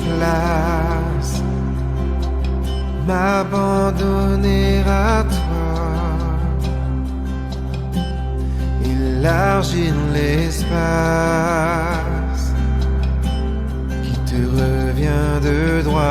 place, m'abandonner à toi, élargir l'espace qui te revient de droit.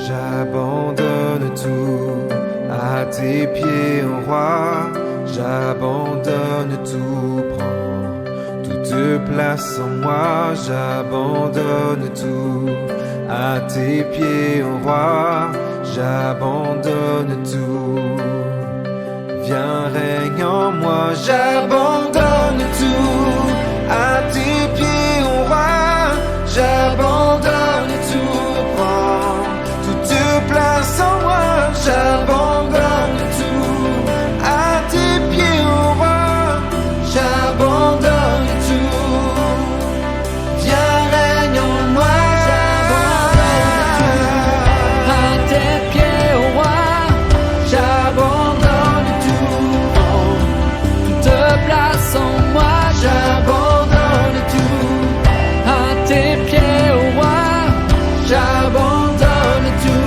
J'abandonne tout à tes pieds, ô roi. J'abandonne tout, prends toute place en moi. J'abandonne tout à tes pieds, ô roi. J'abandonne tout, viens règne en moi. J'abandonne tout à tes pieds, ô roi. J'abandonne tout, prends place en moi, j'abandonne tout à tes pieds, ô roi, j'abandonne tout, viens règne en moi, j'abandonne tout à tes pieds, ô roi, j'abandonne tout, toute place en moi, j'abandonne tout à tes pieds, ô roi, j'abandonne tout.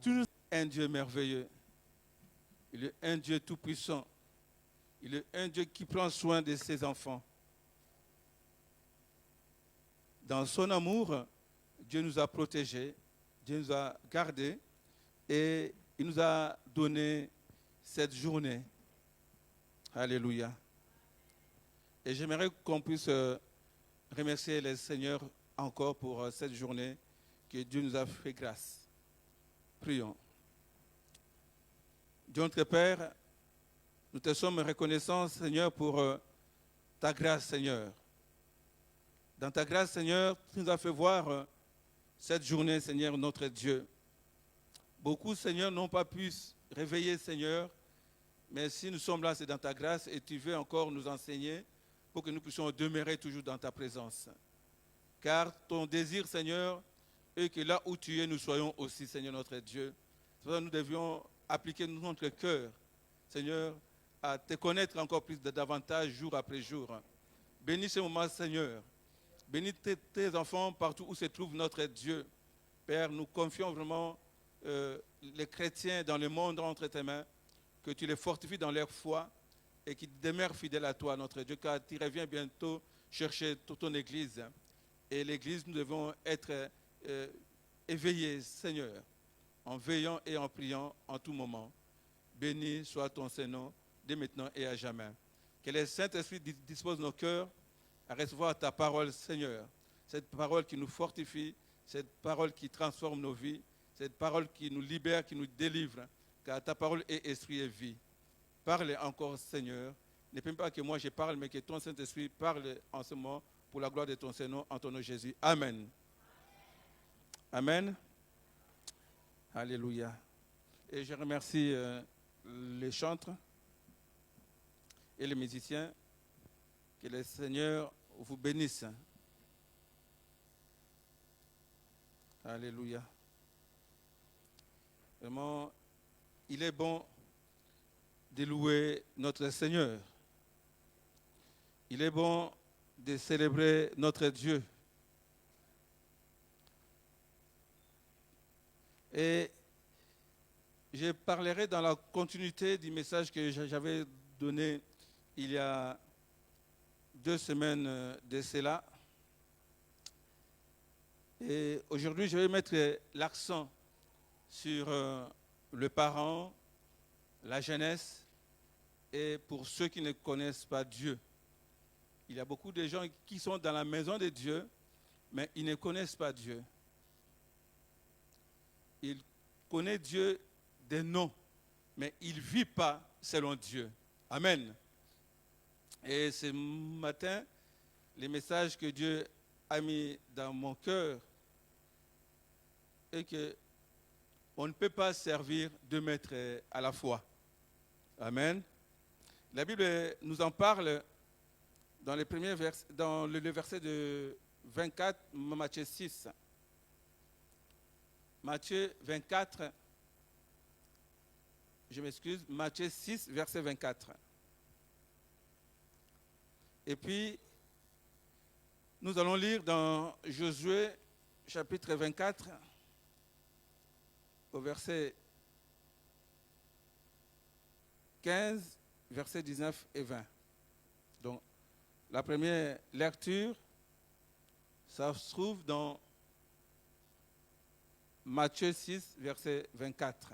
Tu nous es un Dieu merveilleux. Il est un Dieu tout-puissant. Il est un Dieu qui prend soin de ses enfants. Dans son amour, Dieu nous a protégés, Dieu nous a gardés et il nous a donné cette journée. Alléluia. Et j'aimerais qu'on puisse remercier le Seigneur encore pour cette journée que Dieu nous a fait grâce. Prions. Dieu notre Père, nous te sommes reconnaissants, Seigneur, pour ta grâce, Seigneur. Dans ta grâce, Seigneur, tu nous as fait voir cette journée, Seigneur, notre Dieu. Beaucoup, Seigneur, n'ont pas pu se réveiller, Seigneur, mais si nous sommes là, c'est dans ta grâce et tu veux encore nous enseigner pour que nous puissions demeurer toujours dans ta présence. Car ton désir, Seigneur, est que là où tu es, nous soyons aussi, Seigneur, notre Dieu. C'est pour ça que nous devions appliquer notre cœur, Seigneur, à te connaître encore plus davantage jour après jour. Bénis ce moment, Seigneur. Bénis tes enfants partout où se trouve notre Dieu. Père, nous confions vraiment les chrétiens dans le monde entre tes mains, que tu les fortifies dans leur foi et qu'ils demeurent fidèles à toi, notre Dieu, car tu reviens bientôt chercher toute ton Église. Et l'Église, nous devons être éveillés, Seigneur, en veillant et en priant en tout moment. Béni soit ton Saint-Nom, dès maintenant et à jamais. Que le Saint-Esprit dispose nos cœurs à recevoir ta parole, Seigneur. Cette parole qui nous fortifie, cette parole qui transforme nos vies, cette parole qui nous libère, qui nous délivre, car ta parole est esprit et vie. Parle encore, Seigneur. Ne permets pas que moi je parle, mais que ton Saint-Esprit parle en ce moment pour la gloire de ton Saint-Nom, en ton nom Jésus. Amen. Amen. Alléluia. Et je remercie les chantres et les musiciens. Que le Seigneur vous bénisse. Alléluia. Vraiment, il est bon de louer notre Seigneur. Il est bon de célébrer notre Dieu. Et je parlerai dans la continuité du message que j'avais donné il y a 2 semaines de cela. Et aujourd'hui, je vais mettre l'accent sur le parent, la jeunesse et pour ceux qui ne connaissent pas Dieu. Il y a beaucoup de gens qui sont dans la maison de Dieu, mais ils ne connaissent pas Dieu. Ils connaissent Dieu des noms, mais ils ne vivent pas selon Dieu. Amen. Et ce matin, les messages que Dieu a mis dans mon cœur est que on ne peut pas servir 2 maîtres à la fois. Amen. La Bible nous en parle dans les premiers dans le verset de 24, Matthieu 6. Matthieu 24, je m'excuse, Matthieu 6, verset 24. Et puis, nous allons lire dans Josué, chapitre 24, au verset 15, versets 19 et 20. Donc, la première lecture, ça se trouve dans Matthieu 6, verset 24.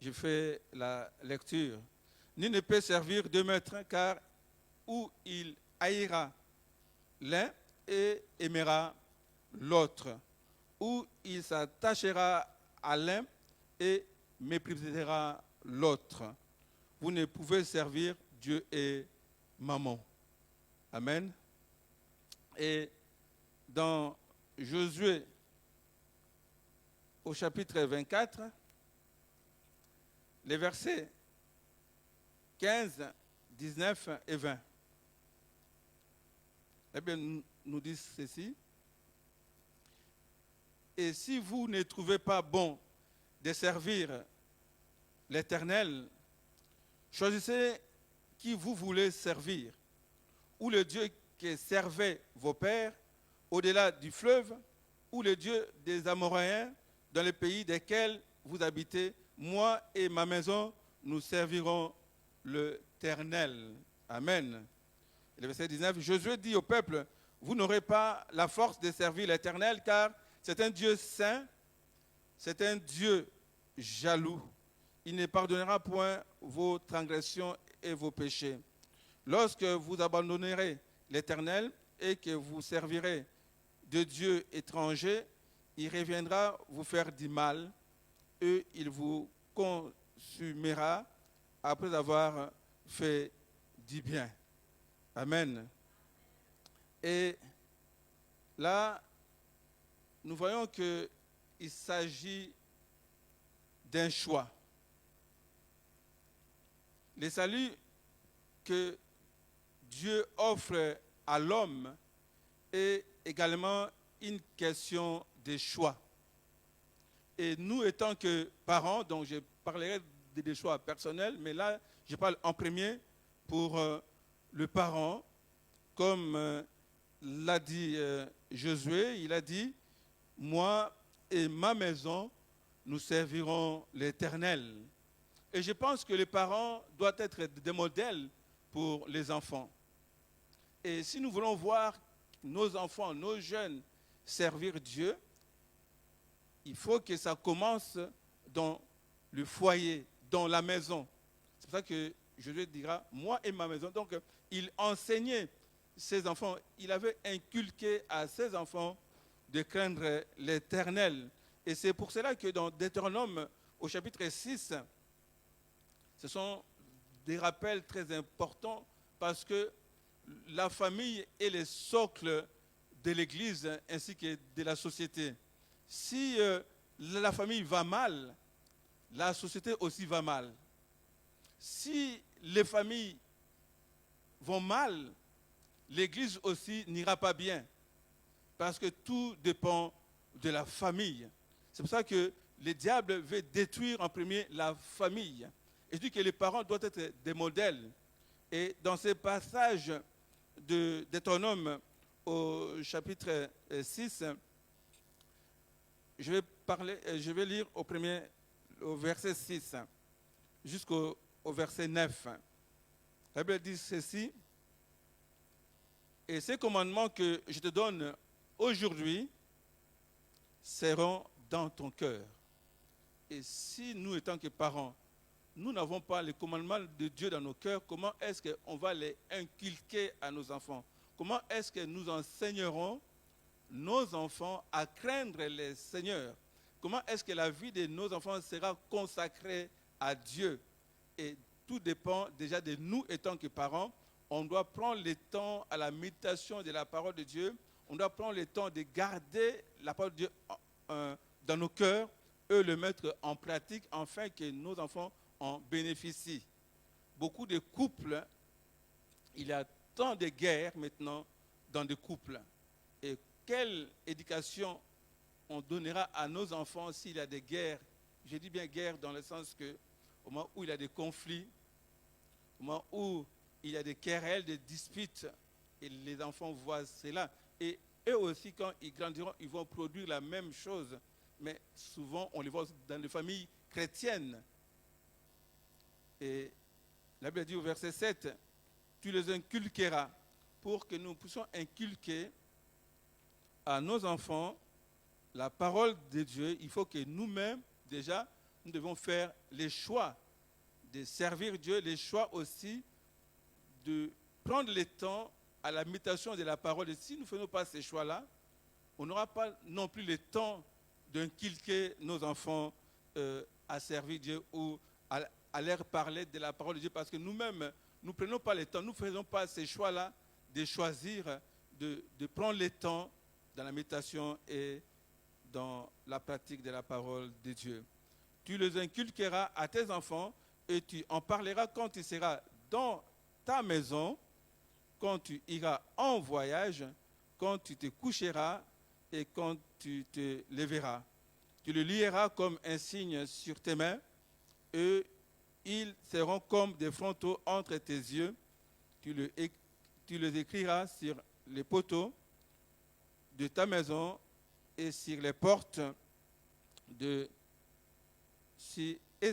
Je fais la lecture. Nul ne peut servir 2 maîtres, car ou il haïra l'un et aimera l'autre, ou il s'attachera à l'un et méprisera l'autre. Vous ne pouvez servir Dieu et Mammon. Amen. Et dans Josué, au chapitre 24, les versets 15, 19 et 20. Eh bien, nous dit ceci. Et si vous ne trouvez pas bon de servir l'Éternel, choisissez qui vous voulez servir, ou le Dieu que servaient vos pères au-delà du fleuve, ou le Dieu des Amoréens dans le pays desquels vous habitez. Moi et ma maison, nous servirons l'Éternel. Amen. Et le verset 19, Josué dit au peuple, vous n'aurez pas la force de servir l'Éternel, car c'est un Dieu saint, c'est un Dieu jaloux. Il ne pardonnera point vos transgressions et vos péchés. Lorsque vous abandonnerez l'Éternel et que vous servirez de dieux étrangers, il reviendra vous faire du mal et il vous consumera après avoir fait du bien. Amen. Et là, nous voyons qu'il s'agit d'un choix. Le salut que Dieu offre à l'homme est également une question de choix. Et nous, étant que parents, donc je parlerai des choix personnels, mais là, je parle en premier pour le parent, comme l'a dit Josué, il a dit, moi et ma maison, nous servirons l'Éternel. Et je pense que les parents doivent être des modèles pour les enfants. Et si nous voulons voir nos enfants, nos jeunes servir Dieu, il faut que ça commence dans le foyer, dans la maison. C'est pour ça que Josué dira, moi et ma maison. Donc, il enseignait ses enfants, il avait inculqué à ses enfants de craindre l'Éternel. Et c'est pour cela que dans Deutéronome, au chapitre 6, ce sont des rappels très importants parce que la famille est le socle de l'Église ainsi que de la société. Si la famille va mal, la société aussi va mal. Si les familles vont mal, l'Église aussi n'ira pas bien. Parce que tout dépend de la famille. C'est pour ça que le diable veut détruire en premier la famille. Et je dis que les parents doivent être des modèles. Et dans ces passages de Deutéronome au chapitre 6, je vais lire au verset 6 jusqu'au verset 9. La Bible dit ceci, et ces commandements que je te donne aujourd'hui seront dans ton cœur. Et si nous, étant que parents, nous n'avons pas les commandements de Dieu dans nos cœurs, comment est-ce qu'on va les inculquer à nos enfants? Comment est-ce que nous enseignerons nos enfants à craindre le Seigneur? Comment est-ce que la vie de nos enfants sera consacrée à Dieu? Et tout dépend déjà de nous étant que parents. On doit prendre le temps à la méditation de la parole de Dieu. On doit prendre le temps de garder la parole de Dieu dans nos cœurs et le mettre en pratique afin que nos enfants en bénéficient. Beaucoup de couples, il y a tant de guerres maintenant dans des couples. Et quelle éducation on donnera à nos enfants s'il y a des guerres? Je dis bien guerre dans le sens que au moment où il y a des conflits, au moment où il y a des querelles, des disputes, et les enfants voient cela. Et eux aussi, quand ils grandiront, ils vont produire la même chose. Mais souvent, on les voit dans les familles chrétiennes. Et la Bible dit au verset 7, tu les inculqueras pour que nous puissions inculquer à nos enfants la parole de Dieu. Il faut que nous-mêmes, déjà, nous devons faire les choix de servir Dieu, les choix aussi de prendre le temps à la méditation de la parole. Et si nous ne faisons pas ces choix-là, on n'aura pas non plus le temps d'inculquer nos enfants à servir Dieu ou à leur parler de la parole de Dieu, parce que nous-mêmes, nous ne prenons pas le temps, nous ne faisons pas ces choix-là de choisir, de prendre le temps dans la méditation et dans la pratique de la parole de Dieu. Tu les inculqueras à tes enfants et tu en parleras quand tu seras dans ta maison, quand tu iras en voyage, quand tu te coucheras et quand tu te lèveras. Tu le lieras comme un signe sur tes mains et ils seront comme des frontaux entre tes yeux. Tu les écriras sur les poteaux de ta maison et sur les portes et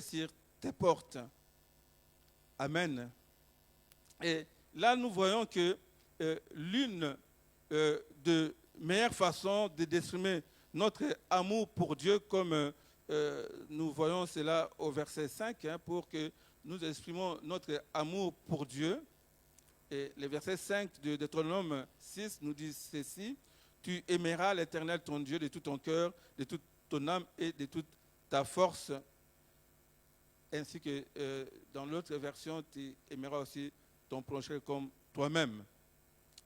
sur tes portes. Amen. Et là, nous voyons que l'une des meilleures façons d'exprimer notre amour pour Dieu, comme nous voyons cela au verset 5, pour que nous exprimons notre amour pour Dieu. Et le verset 5 de Deutéronome 6 nous dit ceci: tu aimeras l'Éternel ton Dieu de tout ton cœur, de toute ton âme et de toute ta force. Ainsi que dans l'autre version, tu aimeras aussi ton prochain comme toi-même.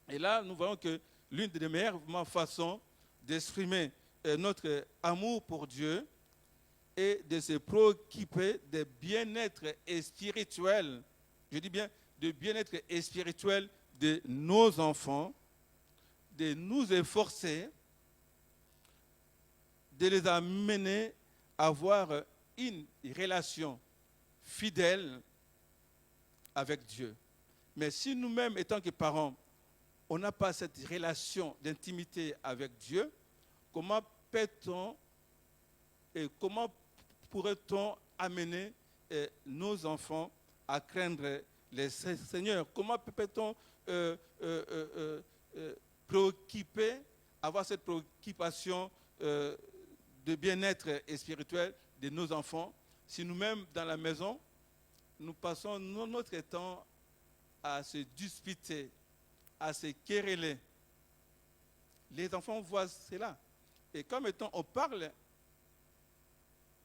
Et là, nous voyons que l'une des meilleures façons d'exprimer notre amour pour Dieu est de se préoccuper du bien-être spirituel, je dis bien de bien-être spirituel de nos enfants, de nous efforcer de les amener à avoir une relation fidèle avec Dieu. Mais si nous-mêmes, étant que parents, on n'a pas cette relation d'intimité avec Dieu, comment peut-on et comment pourrait-on amener nos enfants à craindre le Seigneur? Comment peut-on préoccuper, avoir cette préoccupation de bien-être spirituel de nos enfants si nous-mêmes, dans la maison, nous passons notre temps à se disputer, à se quereller? Les enfants voient cela. Et comme étant, on parle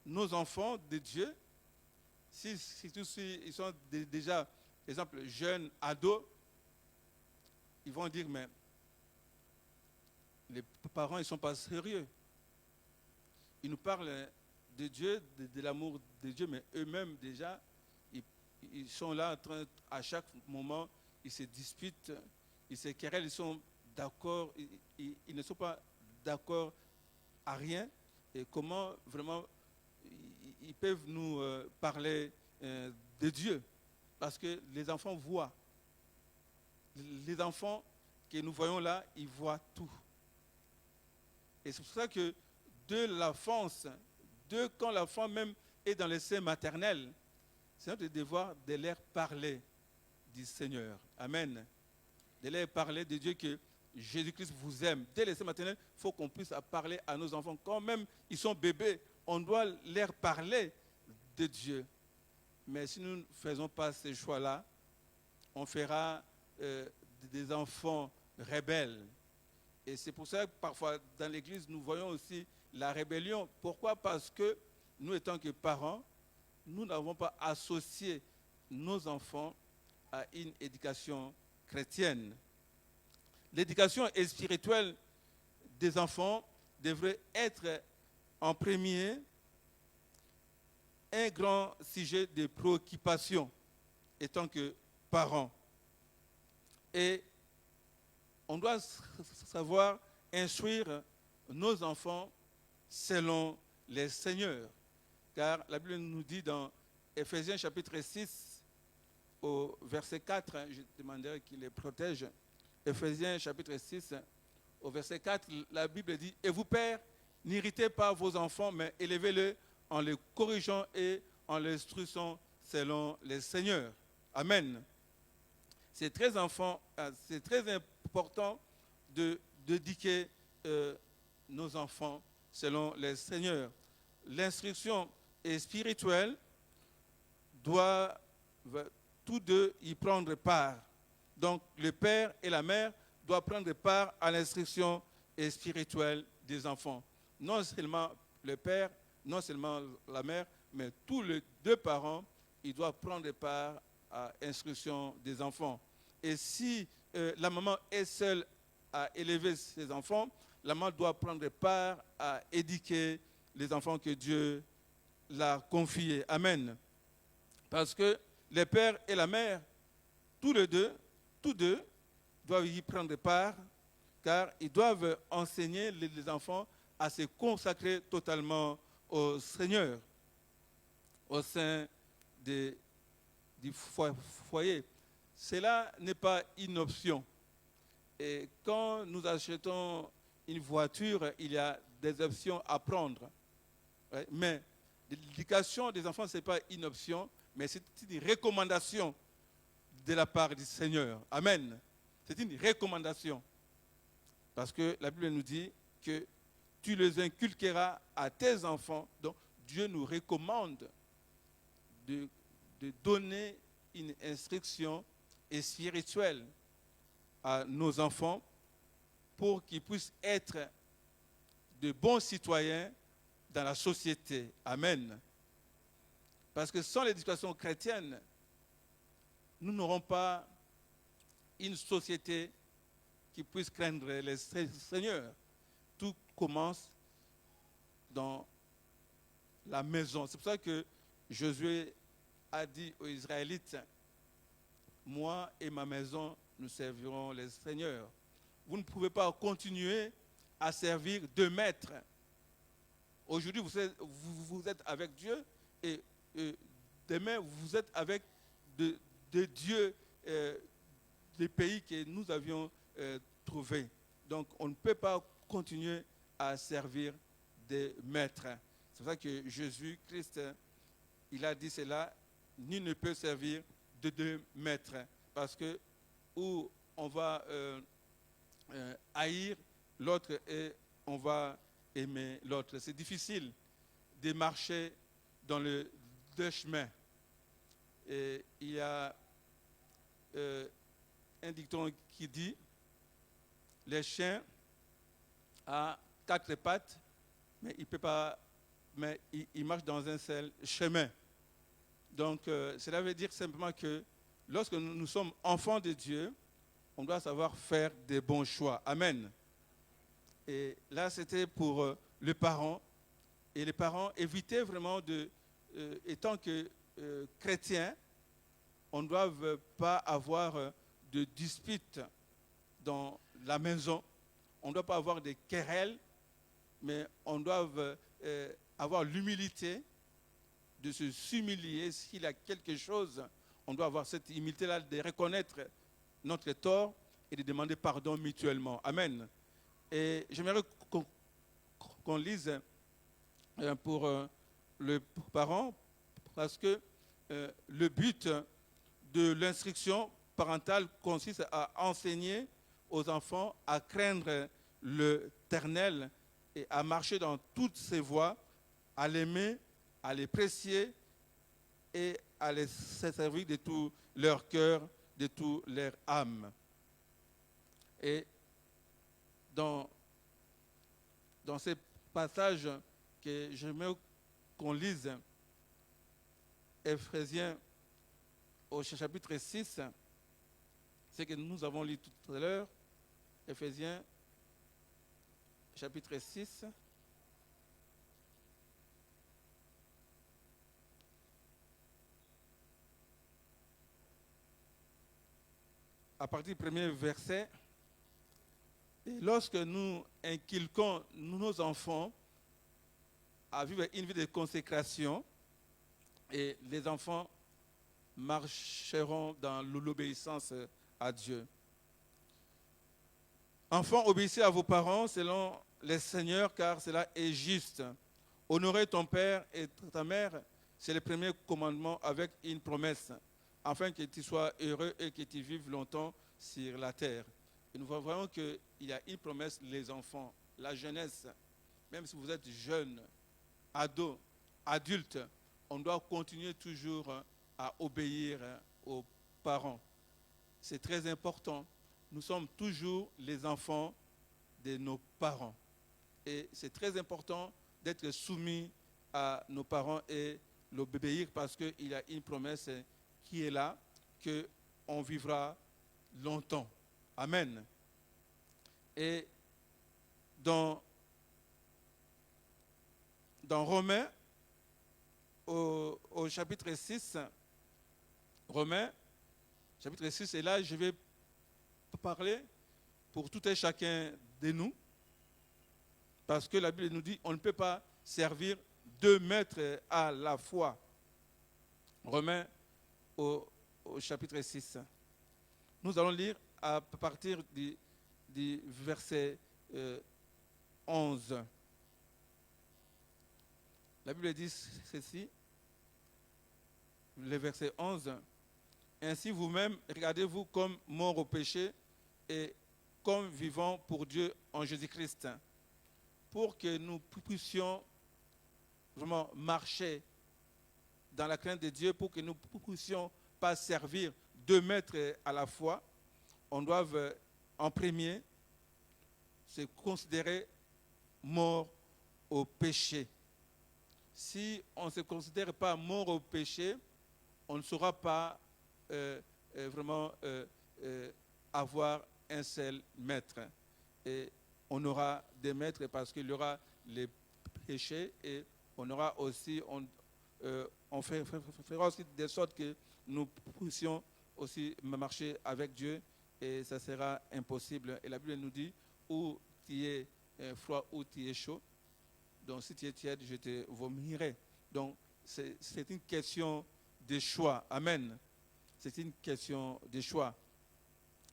nos enfants de Dieu, si ils sont déjà, par exemple, jeunes, ados, ils vont dire, mais les parents, ils ne sont pas sérieux. Ils nous parlent de Dieu, de l'amour de Dieu, mais eux-mêmes déjà, ils sont là en train, à chaque moment, ils se disputent, ils se querellent, ils sont d'accord, ils ne sont pas d'accord à rien. Et comment vraiment ils peuvent nous parler de Dieu? Parce que les enfants voient. Les enfants que nous voyons là, ils voient tout. Et c'est pour ça que de l'enfance, quand l'enfant même est dans le sein maternel, c'est notre devoir de leur parler du Seigneur. Amen. De leur parler de Dieu, que Jésus-Christ vous aime. Dès le sein maternel, il faut qu'on puisse parler à nos enfants. Quand même ils sont bébés, on doit leur parler de Dieu. Mais si nous ne faisons pas ces choix-là, on fera des enfants rebelles. Et c'est pour ça que parfois dans l'église, nous voyons aussi la rébellion. Pourquoi? Parce que nous, étant que parents, nous n'avons pas associé nos enfants à une éducation chrétienne. L'éducation spirituelle des enfants devrait être en premier un grand sujet de préoccupation étant que parents. Et on doit savoir instruire nos enfants selon les Seigneurs. Car la Bible nous dit dans Éphésiens chapitre 6, au verset 4, je demanderai qu'il les protège. Éphésiens chapitre 6, au verset 4, la Bible dit: et vous, pères, n'irritez pas vos enfants, mais élevez-les en les corrigeant et en les instruisant selon les Seigneurs. Amen. C'est très important d'éduquer nos enfants selon les Seigneurs. L'instruction spirituelle doit tous deux y prendre part. Donc le père et la mère doivent prendre part à l'instruction spirituelle des enfants. Non seulement le père, non seulement la mère, mais tous les deux parents, ils doivent prendre part à l'instruction des enfants. Et si la maman est seule à élever ses enfants, la maman doit prendre part à éduquer les enfants que Dieu l'a confiés. Amen. Parce que le père et la mère, tous deux, doivent y prendre part, car ils doivent enseigner les enfants à se consacrer totalement au Seigneur, au sein du foyer. Cela n'est pas une option. Et quand nous achetons une voiture, il y a des options à prendre. Mais l'éducation des enfants, ce n'est pas une option, mais c'est une recommandation de la part du Seigneur. Amen. C'est une recommandation. Parce que la Bible nous dit que tu les inculqueras à tes enfants. Donc Dieu nous recommande de donner une instruction spirituelle à nos enfants pour qu'ils puissent être de bons citoyens dans la société. Amen. Parce que sans l'éducation chrétienne, nous n'aurons pas une société qui puisse craindre le Seigneur. Tout commence dans la maison. C'est pour ça que Josué a dit aux Israélites, moi et ma maison, nous servirons le Seigneur. Vous ne pouvez pas continuer à servir deux maîtres. Aujourd'hui, vous êtes avec Dieu et demain, vous êtes avec de Dieu, des pays que nous avions trouvés. Donc, on ne peut pas continuer à servir des maîtres. C'est pour ça que Jésus-Christ, il a dit cela, nul ne peut servir de deux maîtres. Parce que où on va haïr l'autre et on va aimer l'autre. C'est difficile de marcher dans le deux chemins. Et il y a un dicton qui dit les chiens a quatre pattes, mais il peut pas, mais il marche dans un seul chemin. Donc, cela veut dire simplement que lorsque nous sommes enfants de Dieu, on doit savoir faire des bons choix. Amen. Et là, c'était pour les parents. Et les parents évitaient vraiment étant que chrétiens, on ne doit pas avoir de disputes dans la maison. On ne doit pas avoir de querelles, mais on doit avoir l'humilité de se s'humilier. S'il y a quelque chose, on doit avoir cette humilité-là de reconnaître notre tort et de demander pardon mutuellement. Amen. Et j'aimerais qu'on lise pour les parents, parce que le but de l'instruction parentale consiste à enseigner aux enfants à craindre l'Éternel et à marcher dans toutes ses voies, à l'aimer, à l'apprécier et à les servir de tout leur cœur, de toute leur âme. Et dans ces passages que j'aimerais qu'on lise, Éphésiens au chapitre 6, ce que nous avons lu tout à l'heure, Éphésiens chapitre 6, à partir du premier verset. Et lorsque nous inculquons nos enfants à vivre une vie de consécration, et les enfants marcheront dans l'obéissance à Dieu. Enfants, obéissez à vos parents selon les seigneurs, car cela est juste. Honorer ton père et ta mère, c'est le premier commandement avec une promesse, afin que tu sois heureux et que tu vives longtemps sur la terre. Et nous voyons vraiment qu'il y a une promesse, les enfants, la jeunesse, même si vous êtes jeune, ado, adulte, on doit continuer toujours à obéir aux parents. C'est très important. Nous sommes toujours les enfants de nos parents. Et c'est très important d'être soumis à nos parents et l'obéir parce qu'il y a une promesse qui est là, qu'on vivra longtemps. Amen. Et dans Romains, au chapitre 6, Romains, chapitre 6, et là je vais parler pour tout et chacun de nous, parce que la Bible nous dit on ne peut pas servir deux maîtres à la fois. Romains au chapitre 6. Nous allons lire à partir du verset 11. La Bible dit ceci, le verset 11. Ainsi vous-même, regardez-vous comme morts au péché et comme vivants pour Dieu en Jésus-Christ, pour que nous puissions vraiment marcher dans la crainte de Dieu, pour que nous ne puissions pas servir deux maîtres à la fois. On doit en premier se considérer mort au péché. Si on ne se considère pas mort au péché, on ne saura pas vraiment avoir un seul maître. Et on aura des maîtres parce qu'il y aura les péchés et on aura aussi, on fera aussi de sorte que nous puissions aussi marcher avec Dieu et ça sera impossible. Et la Bible nous dit, où tu es froid, où tu es chaud. Donc si tu es tiède, je te vomirai. Donc c'est une question de choix. Amen. C'est une question de choix.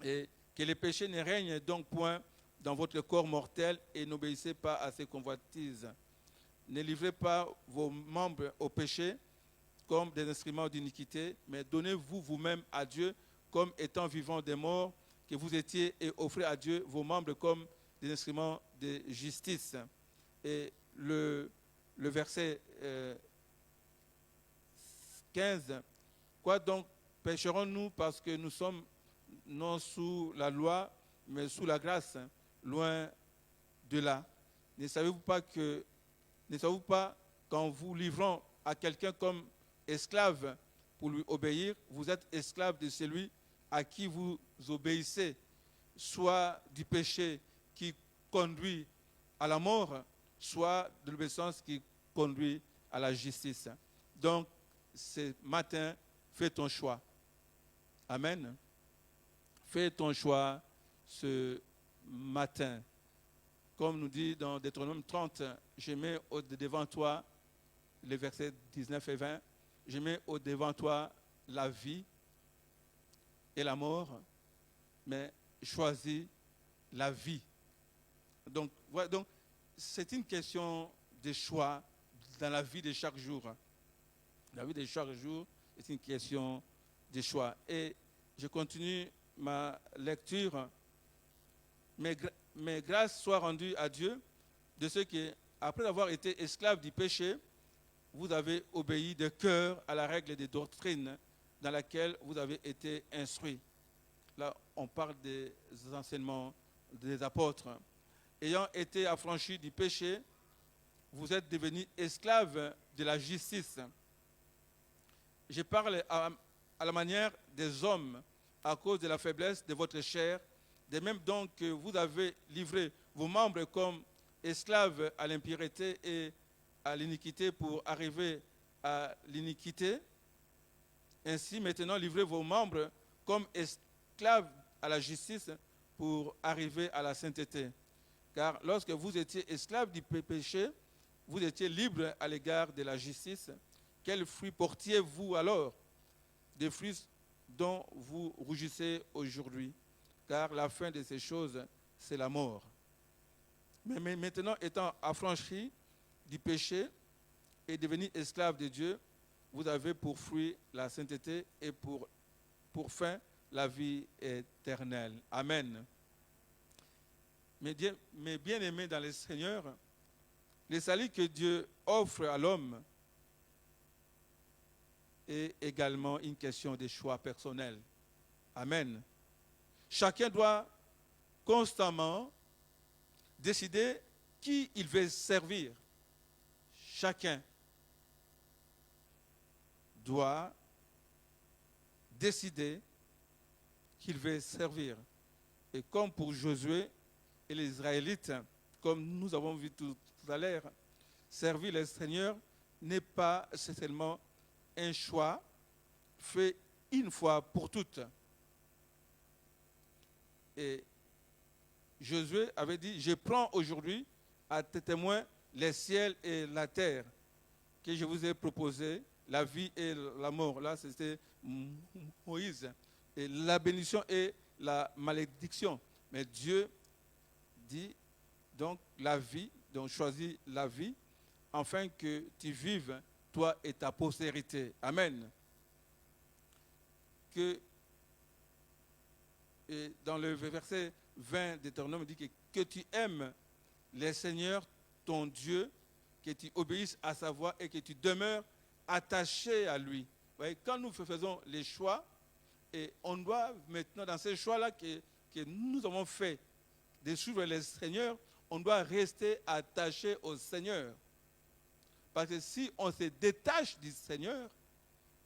Et que les péchés ne règnent donc point dans votre corps mortel et n'obéissez pas à ses convoitises. Ne livrez pas vos membres au péché comme des instruments d'iniquité, mais donnez-vous vous-même à Dieu comme étant vivants des morts que vous étiez et offrez à Dieu vos membres comme des instruments de justice. Et le verset 15, quoi donc pécherons-nous parce que nous sommes non sous la loi, mais sous la grâce, loin de là. Ne savez-vous pas qu'en vous livrant à quelqu'un comme esclave pour lui obéir, vous êtes esclave de celui à qui vous obéissez, soit du péché qui conduit à la mort, soit de l'obéissance qui conduit à la justice. Donc, ce matin, fais ton choix. Amen. Fais ton choix ce matin. Comme nous dit dans Deutéronome 30, je mets devant toi, les versets 19 et 20, je mets devant toi la vie et la mort, mais choisis la vie. Donc, voilà, donc c'est une question de choix dans la vie de chaque jour. La vie de chaque jour est une question de choix. Et je continue ma lecture. Mais grâce soit rendue à Dieu de ceux qui, après avoir été esclaves du péché, vous avez obéi de cœur à la règle des doctrines dans laquelle vous avez été instruits. Là, on parle des enseignements des apôtres. Ayant été affranchis du péché, vous êtes devenus esclaves de la justice. Je parle à la manière des hommes à cause de la faiblesse de votre chair, de même donc que vous avez livré vos membres comme esclaves à l'impureté et à l'iniquité pour arriver à l'iniquité. Ainsi, maintenant, livrez vos membres comme esclaves à la justice pour arriver à la sainteté. Car lorsque vous étiez esclaves du péché, vous étiez libres à l'égard de la justice. Quels fruits portiez-vous alors? Des fruits dont vous rougissez aujourd'hui. Car la fin de ces choses, c'est la mort. Mais maintenant, étant affranchis du péché et devenus esclaves de Dieu, vous avez pour fruit la sainteté et pour fin la vie éternelle. Amen. Mais bien aimés dans le Seigneur, le salut que Dieu offre à l'homme est également une question de choix personnel. Amen. Chacun doit constamment décider qui il veut servir. Chacun doit décider qu'il veut servir. Et comme pour Josué et les Israélites, comme nous avons vu tout à l'heure, servir le Seigneur n'est pas seulement un choix fait une fois pour toutes. Et Josué avait dit, je prends aujourd'hui à témoin les ciels et la terre que je vous ai proposé, la vie et la mort. Là, c'était Moïse. Et la bénédiction et la malédiction. Mais Dieu dit donc la vie, donc choisis la vie, afin que tu vives, toi et ta postérité. Amen. que dans le verset 20 de Deutéronome, il dit que tu aimes le Seigneur, ton Dieu, que tu obéisses à sa voix et que tu demeures attaché à lui. Vous voyez, quand nous faisons les choix, et on doit maintenant, dans ces choix-là que nous avons fait, de suivre le Seigneur, on doit rester attaché au Seigneur. Parce que si on se détache du Seigneur,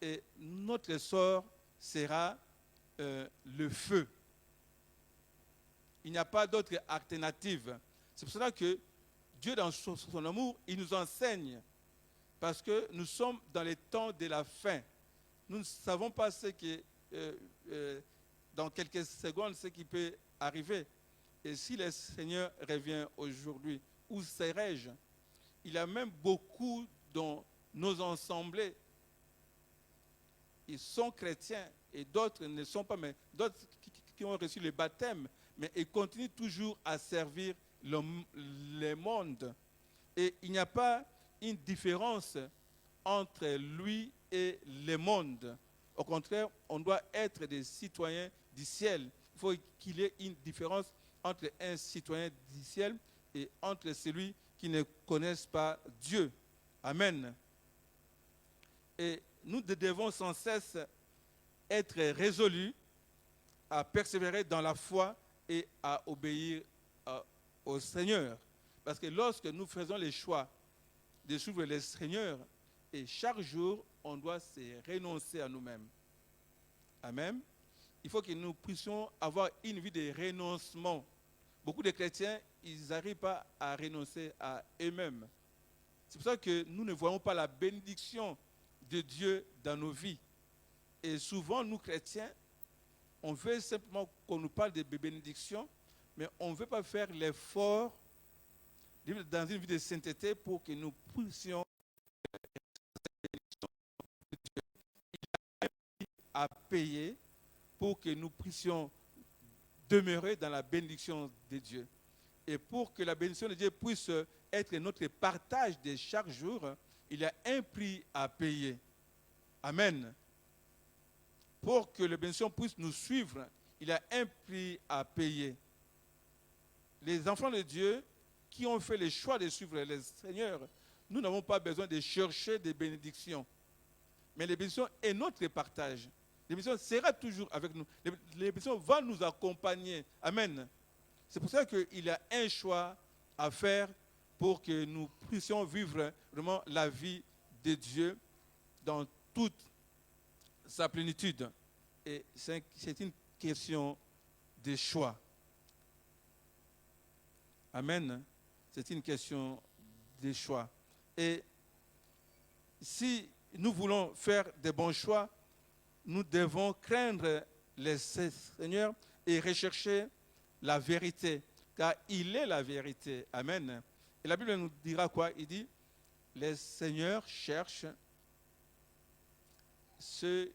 et notre sort sera le feu. Il n'y a pas d'autre alternative. C'est pour cela que Dieu, dans son amour, il nous enseigne. Parce que nous sommes dans les temps de la fin. Nous ne savons pas ce qui, dans quelques secondes, ce qui peut arriver. Et si le Seigneur revient aujourd'hui, où serai-je? Il y a même beaucoup dans nos assemblées. Ils sont chrétiens et d'autres ne sont pas, mais d'autres qui ont reçu le baptême, mais ils continuent toujours à servir le monde. Et il n'y a pas une différence entre lui et le monde. Au contraire, on doit être des citoyens du ciel. Il faut qu'il y ait une différence entre un citoyen du ciel et entre celui qui ne connaît pas Dieu. Amen. Et nous devons sans cesse être résolus à persévérer dans la foi et à obéir au Seigneur. Parce que lorsque nous faisons les choix de suivre le Seigneur, et chaque jour, on doit se renoncer à nous-mêmes. Amen. Il faut que nous puissions avoir une vie de renoncement. Beaucoup de chrétiens, ils n'arrivent pas à renoncer à eux-mêmes. C'est pour ça que nous ne voyons pas la bénédiction de Dieu dans nos vies. Et souvent, nous chrétiens, on veut simplement qu'on nous parle de bénédiction, mais on ne veut pas faire l'effort dans une vie de sainteté pour que nous puissions à payer pour que nous puissions demeurer dans la bénédiction de Dieu. Et pour que la bénédiction de Dieu puisse être notre partage de chaque jour, il y a un prix à payer. Amen. Pour que la bénédiction puisse nous suivre, il y a un prix à payer. Les enfants de Dieu qui ont fait le choix de suivre le Seigneur, nous n'avons pas besoin de chercher des bénédictions. Mais la bénédiction est notre partage. La bénédiction sera toujours avec nous. La bénédiction va nous accompagner. Amen. C'est pour ça qu'il y a un choix à faire pour que nous puissions vivre vraiment la vie de Dieu dans toute sa plénitude. Et c'est une question de choix. Amen. C'est une question de choix. Et si nous voulons faire des bons choix, nous devons craindre le Seigneur et rechercher la vérité, car il est la vérité. Amen. Et la Bible nous dira quoi? Il dit, le Seigneur cherche ceux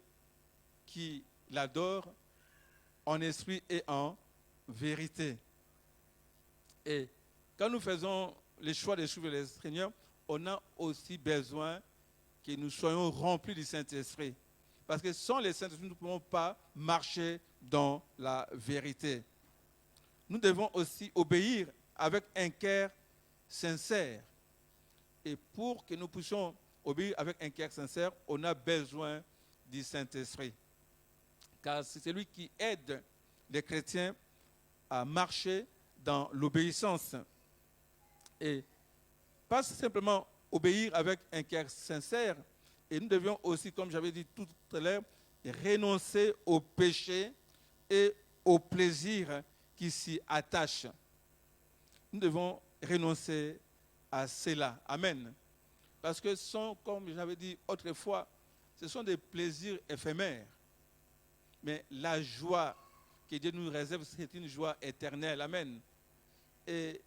qui l'adorent en esprit et en vérité. Et quand nous faisons le choix de suivre le Seigneur, on a aussi besoin que nous soyons remplis du Saint-Esprit. Parce que sans le Saint-Esprit, nous ne pouvons pas marcher dans la vérité. Nous devons aussi obéir avec un cœur sincère. Et pour que nous puissions obéir avec un cœur sincère, on a besoin du Saint-Esprit. Car c'est celui qui aide les chrétiens à marcher dans l'obéissance. Et pas simplement obéir avec un cœur sincère, et nous devions aussi, comme j'avais dit tout à l'heure, renoncer au péché et au plaisir qui s'y attachent. Nous devons renoncer à cela. Amen. Parce que ce sont, comme j'avais dit autrefois, ce sont des plaisirs éphémères. Mais la joie que Dieu nous réserve, c'est une joie éternelle. Amen. Et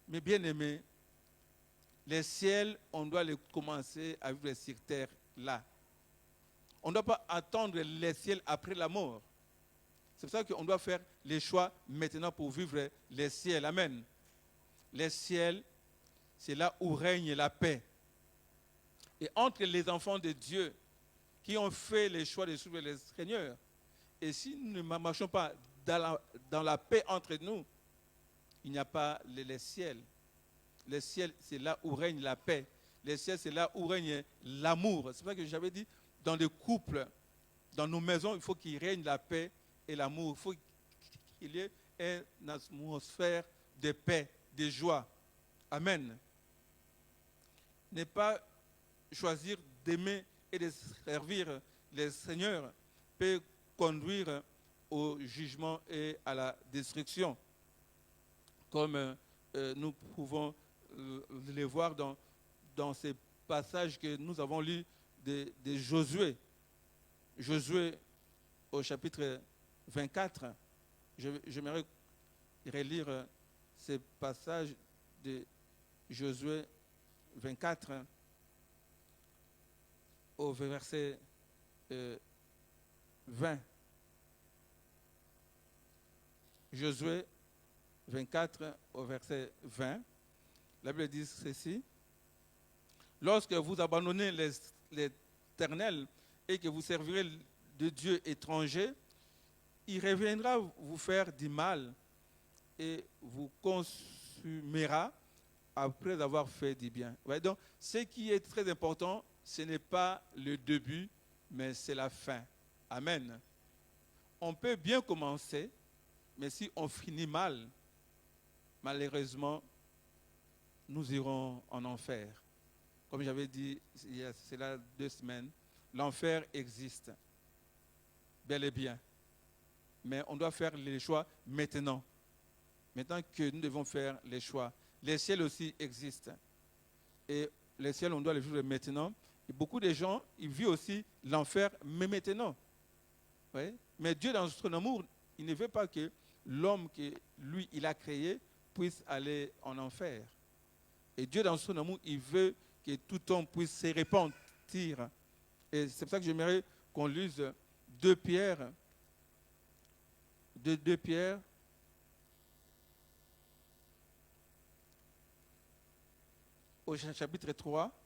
mes bien-aimés, les ciels, on doit les commencer à vivre sur terre là. On ne doit pas attendre les ciels après la mort. C'est pour ça qu'on doit faire les choix maintenant pour vivre les ciels. Amen. Les ciels, c'est là où règne la paix. Et entre les enfants de Dieu qui ont fait les choix de suivre le Seigneur, Et si nous ne marchons pas dans la paix entre nous, il n'y a pas les ciels. Les ciels, c'est là où règne la paix. Les ciels, c'est là où règne l'amour. C'est pour ça que j'avais dit, dans les couples, dans nos maisons, il faut qu'il règne la paix et l'amour. Il faut qu'il y ait une atmosphère de paix, de joie. Amen. Ne pas choisir d'aimer et de servir les seigneurs peut conduire au jugement et à la destruction. Comme nous pouvons les voir dans ces passages que nous avons lus de Josué. Josué au chapitre 24. J'aimerais relire ces passages de Josué 24 au verset 20. Josué 24 au verset 20. La Bible dit ceci. Lorsque vous abandonnez l'Éternel et que vous servirez de Dieu étranger, il reviendra vous faire du mal et vous consumera après avoir fait du bien. Ouais, donc, ce qui est très important, ce n'est pas le début, mais c'est la fin. Amen. On peut bien commencer, mais si on finit mal, malheureusement, nous irons en enfer. Comme j'avais dit il y a cela 2 semaines, l'enfer existe, bel et bien. Mais on doit faire les choix maintenant. Maintenant que nous devons faire les choix. Les ciels aussi existent. Et les ciels, on doit les vivre maintenant. Et beaucoup de gens, ils vivent aussi l'enfer, mais maintenant. Oui? Mais Dieu, dans son amour, il ne veut pas que l'homme que lui, il a créé, puisse aller en enfer. Et Dieu, dans son amour, il veut que tout homme puisse se repentir. Et c'est pour ça que j'aimerais qu'on lise 2 Pierre. 2 Pierre. Au chapitre 3.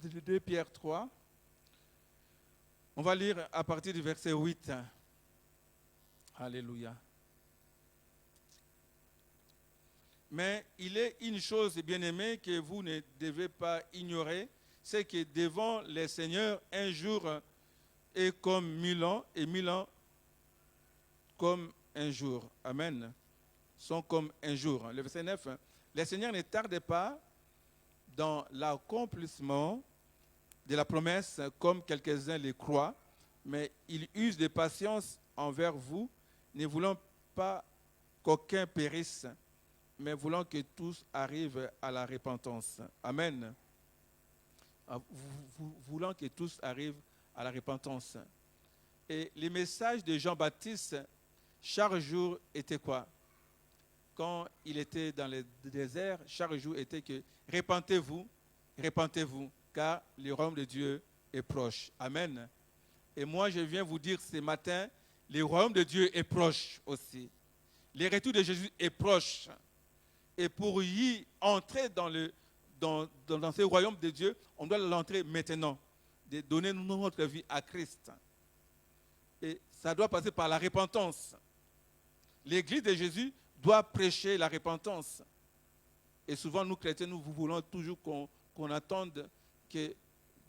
De 2 Pierre 3. On va lire à partir du verset 8. Alléluia. Mais il est une chose, bien-aimée, que vous ne devez pas ignorer, c'est que devant les seigneurs, un jour est comme 1000 ans, et 1000 ans comme un jour. Amen. Sont comme un jour. Le verset 9. Les seigneurs ne tardent pas dans l'accomplissement de la promesse, comme quelques-uns les croient, mais ils usent de patience envers vous, ne voulant pas qu'aucun périsse, mais voulant que tous arrivent à la repentance. Amen. Voulant que tous arrivent à la repentance. Et les messages de Jean-Baptiste, chaque jour était quoi? Quand il était dans le désert, chaque jour était que repentez-vous, repentez-vous, car le royaume de Dieu est proche. Amen. Et moi, je viens vous dire ce matin, le royaume de Dieu est proche aussi. Le retour de Jésus est proche. Et pour y entrer dans ce royaume de Dieu, on doit l'entrer maintenant, de donner notre vie à Christ. Et ça doit passer par la repentance. L'Église de Jésus doit prêcher la repentance. Et souvent, nous chrétiens, nous voulons toujours qu'on attende que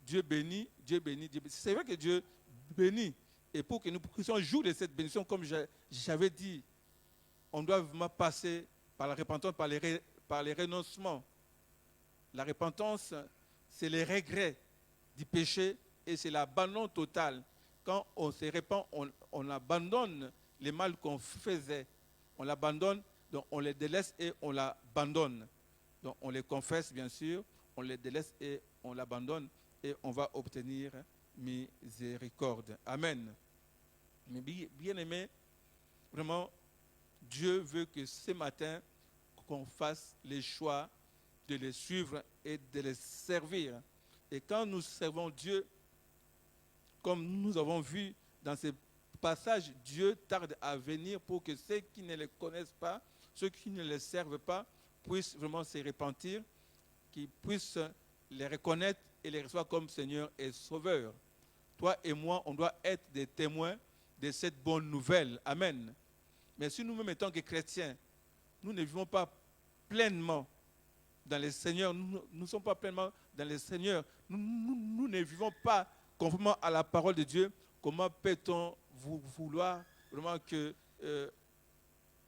Dieu bénit, Dieu bénit, Dieu bénit. C'est vrai que Dieu bénit. Et pour que nous puissions jouir de cette bénédiction, comme j'avais dit, on doit vraiment passer par la repentance, par les renoncements. La repentance, c'est les regrets du péché et c'est l'abandon total. Quand on se repent, on abandonne les mal qu'on faisait. On l'abandonne, donc on les délaisse et on l'abandonne. Donc on les confesse, bien sûr, on les délaisse et on l'abandonne et on va obtenir miséricorde. Amen. Mais bien aimé, vraiment, Dieu veut que ce matin, qu'on fasse les choix de les suivre et de les servir. Et quand nous servons Dieu, comme nous avons vu dans ces passages, Dieu tarde à venir pour que ceux qui ne les connaissent pas, ceux qui ne les servent pas, puissent vraiment se repentir, qu'ils puissent les reconnaître et les reçoit comme Seigneur et Sauveur. Toi et moi, on doit être des témoins de cette bonne nouvelle. Amen. Mais si nous-mêmes, étant que chrétiens, nous ne vivons pas pleinement dans le Seigneur, nous ne sommes pas pleinement dans le Seigneur, nous ne vivons pas conformément à la parole de Dieu, comment peut-on vouloir vraiment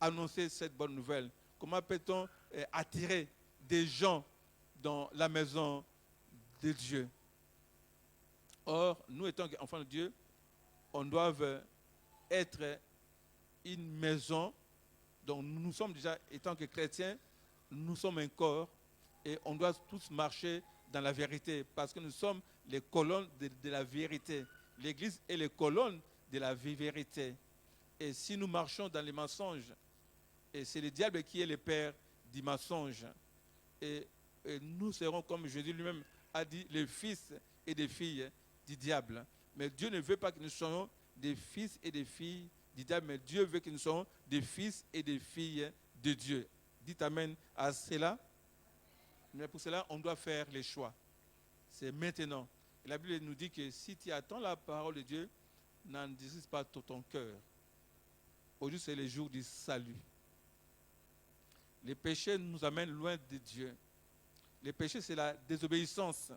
annoncer cette bonne nouvelle? Comment peut-on attirer des gens dans la maison de Dieu? Or, nous étant enfants de Dieu, on doit être une maison dont nous sommes déjà, étant que chrétiens, nous sommes un corps et on doit tous marcher dans la vérité parce que nous sommes les colonnes de la vérité. L'Église est les colonnes de la vérité. Et si nous marchons dans les mensonges, et c'est le diable qui est le père du mensonge, et nous serons, comme Jésus lui-même a dit, les fils et des filles du diable. Mais Dieu ne veut pas que nous soyons des fils et des filles du diable, mais Dieu veut que nous soyons des fils et des filles de Dieu. Dites Amen à cela. Mais pour cela, on doit faire les choix. C'est maintenant. Et la Bible nous dit que si tu attends la parole de Dieu, n'en désiste pas tout ton cœur. Aujourd'hui, c'est le jour du salut. Les péchés nous amènent loin de Dieu. Les péchés, c'est la désobéissance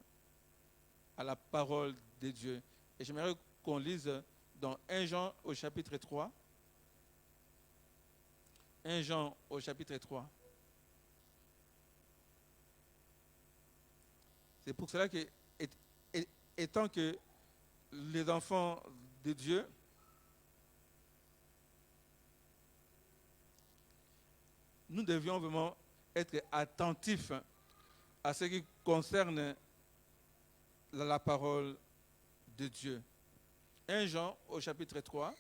à la parole de Dieu. Et j'aimerais qu'on lise dans 1 Jean au chapitre 3. 1 Jean au chapitre 3. C'est pour cela que, étant que les enfants de Dieu, nous devions vraiment être attentifs à ce qui concerne la parole de Dieu. 1 Jean au chapitre 3,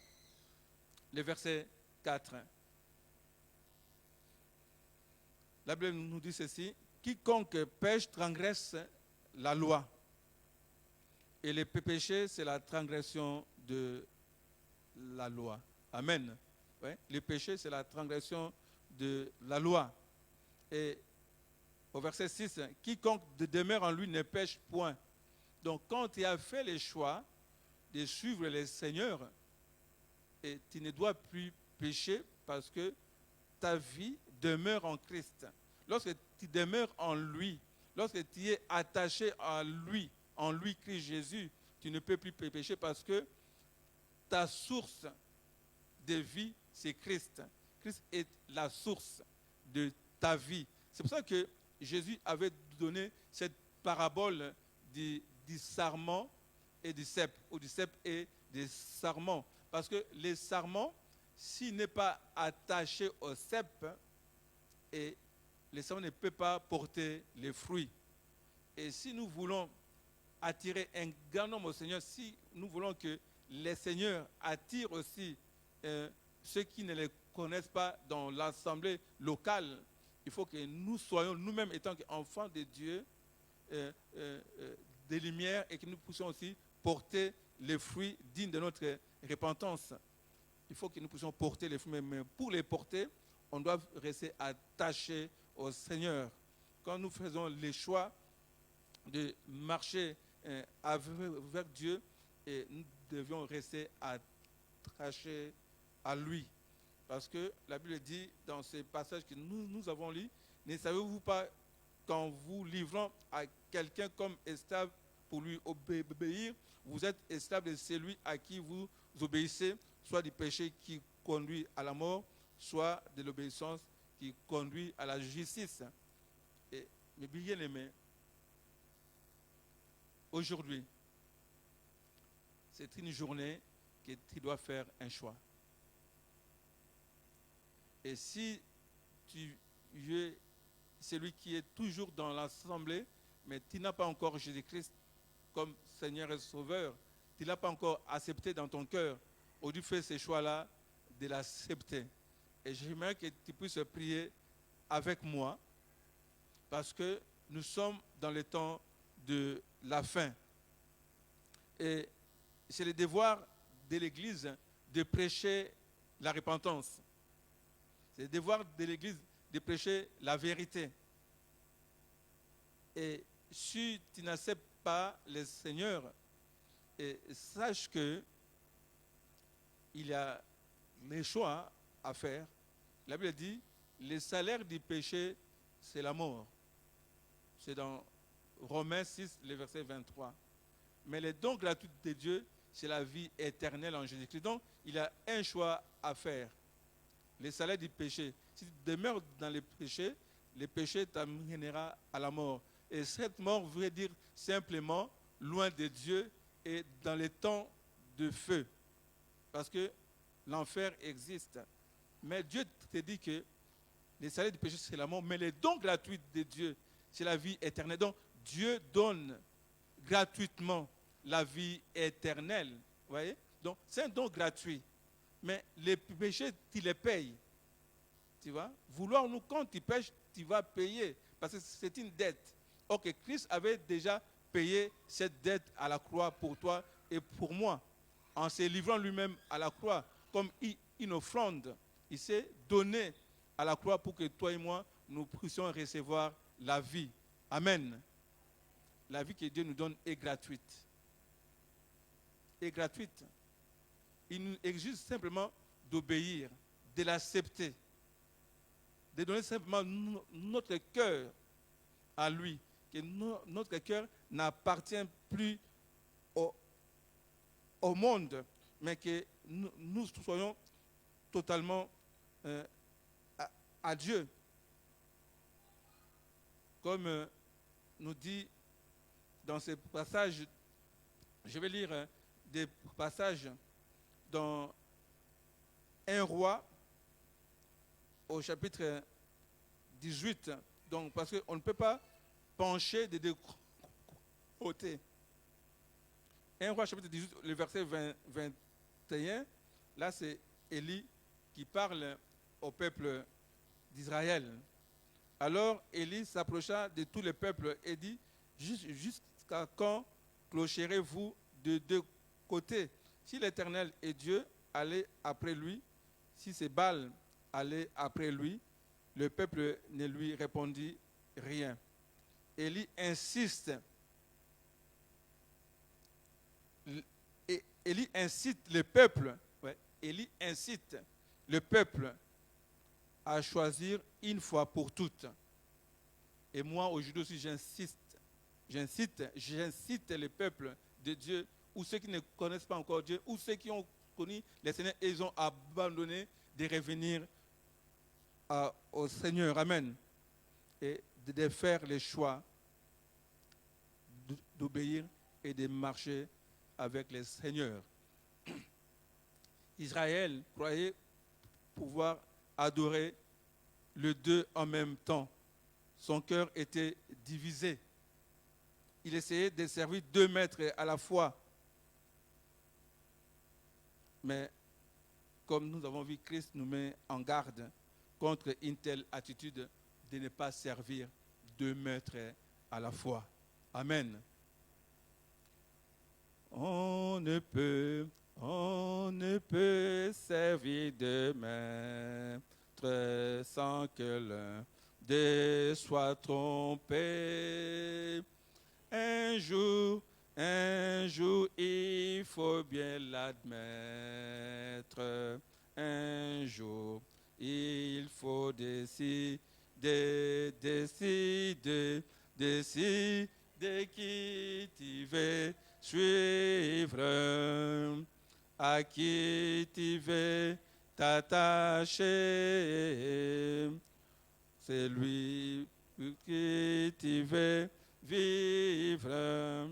le verset 4. La Bible nous dit ceci: quiconque pêche transgresse la loi. Et le péché, c'est la transgression de la loi. Amen. Ouais? Le péché, c'est la transgression de la loi. Et au verset 6, quiconque demeure en lui ne pêche point. Donc quand tu as fait le choix de suivre le Seigneur, et tu ne dois plus pécher parce que ta vie demeure en Christ. Lorsque tu demeures en lui, lorsque tu es attaché à lui, en lui, Christ Jésus, tu ne peux plus pécher parce que ta source de vie, c'est Christ. Christ est la source de ta vie. C'est pour ça que Jésus avait donné cette parabole du sarment et du cep, ou du cep et des sarments. Parce que les sarments, s'il n'est pas attaché au cep, et le sarment ne peut pas porter les fruits. Et si nous voulons attirer un grand nombre au Seigneur, si nous voulons que les seigneurs attirent aussi ceux qui ne les connaissent pas dans l'assemblée locale, il faut que nous soyons nous-mêmes, étant enfants de Dieu, des lumières, et que nous puissions aussi porter les fruits dignes de notre repentance. Il faut que nous puissions porter les fruits, mais pour les porter, on doit rester attaché au Seigneur. Quand nous faisons les choix de marcher vers Dieu, et nous devions rester attachés à lui. Parce que la Bible dit dans ces passages que nous avons lus, ne savez-vous pas qu'en vous livrant à quelqu'un comme esclave pour lui obéir, vous êtes esclave de celui à qui vous obéissez, soit du péché qui conduit à la mort, soit de l'obéissance qui conduit à la justice. Et mes bien-aimés, aujourd'hui, c'est une journée que tu dois faire un choix. Et si tu es celui qui est toujours dans l'assemblée, mais tu n'as pas encore Jésus-Christ comme Seigneur et Sauveur, tu ne l'as pas encore accepté dans ton cœur, aujourd'hui fais ces choix-là de l'accepter. Et j'aimerais que tu puisses prier avec moi, parce que nous sommes dans le temps de la fin. Et c'est le devoir de l'Église de prêcher la repentance. C'est le devoir de l'Église de prêcher la vérité. Et si tu n'acceptes par le Seigneur. Et sache que il y a les choix à faire. La Bible dit, le salaire du péché, c'est la mort. C'est dans Romains 6, le verset 23. Mais le don gratuit de Dieu, c'est la vie éternelle en Jésus-Christ. Donc, il y a un choix à faire. Le salaire du péché. Si tu demeures dans le péché t'amènera à la mort. Et cette mort veut dire simplement loin de Dieu et dans les temps de feu. Parce que l'enfer existe. Mais Dieu te dit que le salaire du péché, c'est la mort. Mais le don gratuit de Dieu, c'est la vie éternelle. Donc, Dieu donne gratuitement la vie éternelle. Vous voyez? Donc, c'est un don gratuit. Mais les péchés, tu les payes. Tu vois? Vouloir nous, quand tu pêches, tu vas payer. Parce que c'est une dette. Or que Christ avait déjà payé cette dette à la croix pour toi et pour moi. En se livrant lui-même à la croix comme une offrande. Il s'est donné à la croix pour que toi et moi, nous puissions recevoir la vie. Amen. La vie que Dieu nous donne est gratuite. Est gratuite. Il nous exige simplement d'obéir, de l'accepter, de donner simplement notre cœur à lui, que notre cœur n'appartient plus au monde, mais que nous soyons totalement à Dieu. Comme nous dit dans ce passage, je vais lire des passages dans 1 Roi au chapitre 18. Donc, parce qu'on ne peut pas pencher des deux côtés. 1 Roi chapitre 18, le verset 21, là c'est Élie qui parle au peuple d'Israël. Alors Élie s'approcha de tout le peuple et dit, jusqu'à quand clocherez-vous de deux côtés? Si l'Éternel est Dieu, allez après lui. Si c'est Baal, allez après lui. Le peuple ne lui répondit rien. Élie insiste. Élie incite le peuple. Élie incite le peuple à choisir une fois pour toutes. Et moi, aujourd'hui aussi, j'incite le peuple de Dieu, ou ceux qui ne connaissent pas encore Dieu, ou ceux qui ont connu le Seigneur et ils ont abandonné, de revenir au Seigneur. Amen. Et de faire le choix d'obéir et de marcher avec le Seigneur. Israël croyait pouvoir adorer le deux en même temps. Son cœur était divisé. Il essayait de servir deux maîtres à la fois. Mais comme nous avons vu, Christ nous met en garde contre une telle attitude de ne pas servir deux maîtres à la fois. Amen. On ne peut servir deux maîtres sans que l'un d'eux soit trompé. Un jour, il faut bien l'admettre. Un jour, il faut décider qui tu veux suivre, à qui tu veux t'attacher. C'est lui qui tu veux vivre,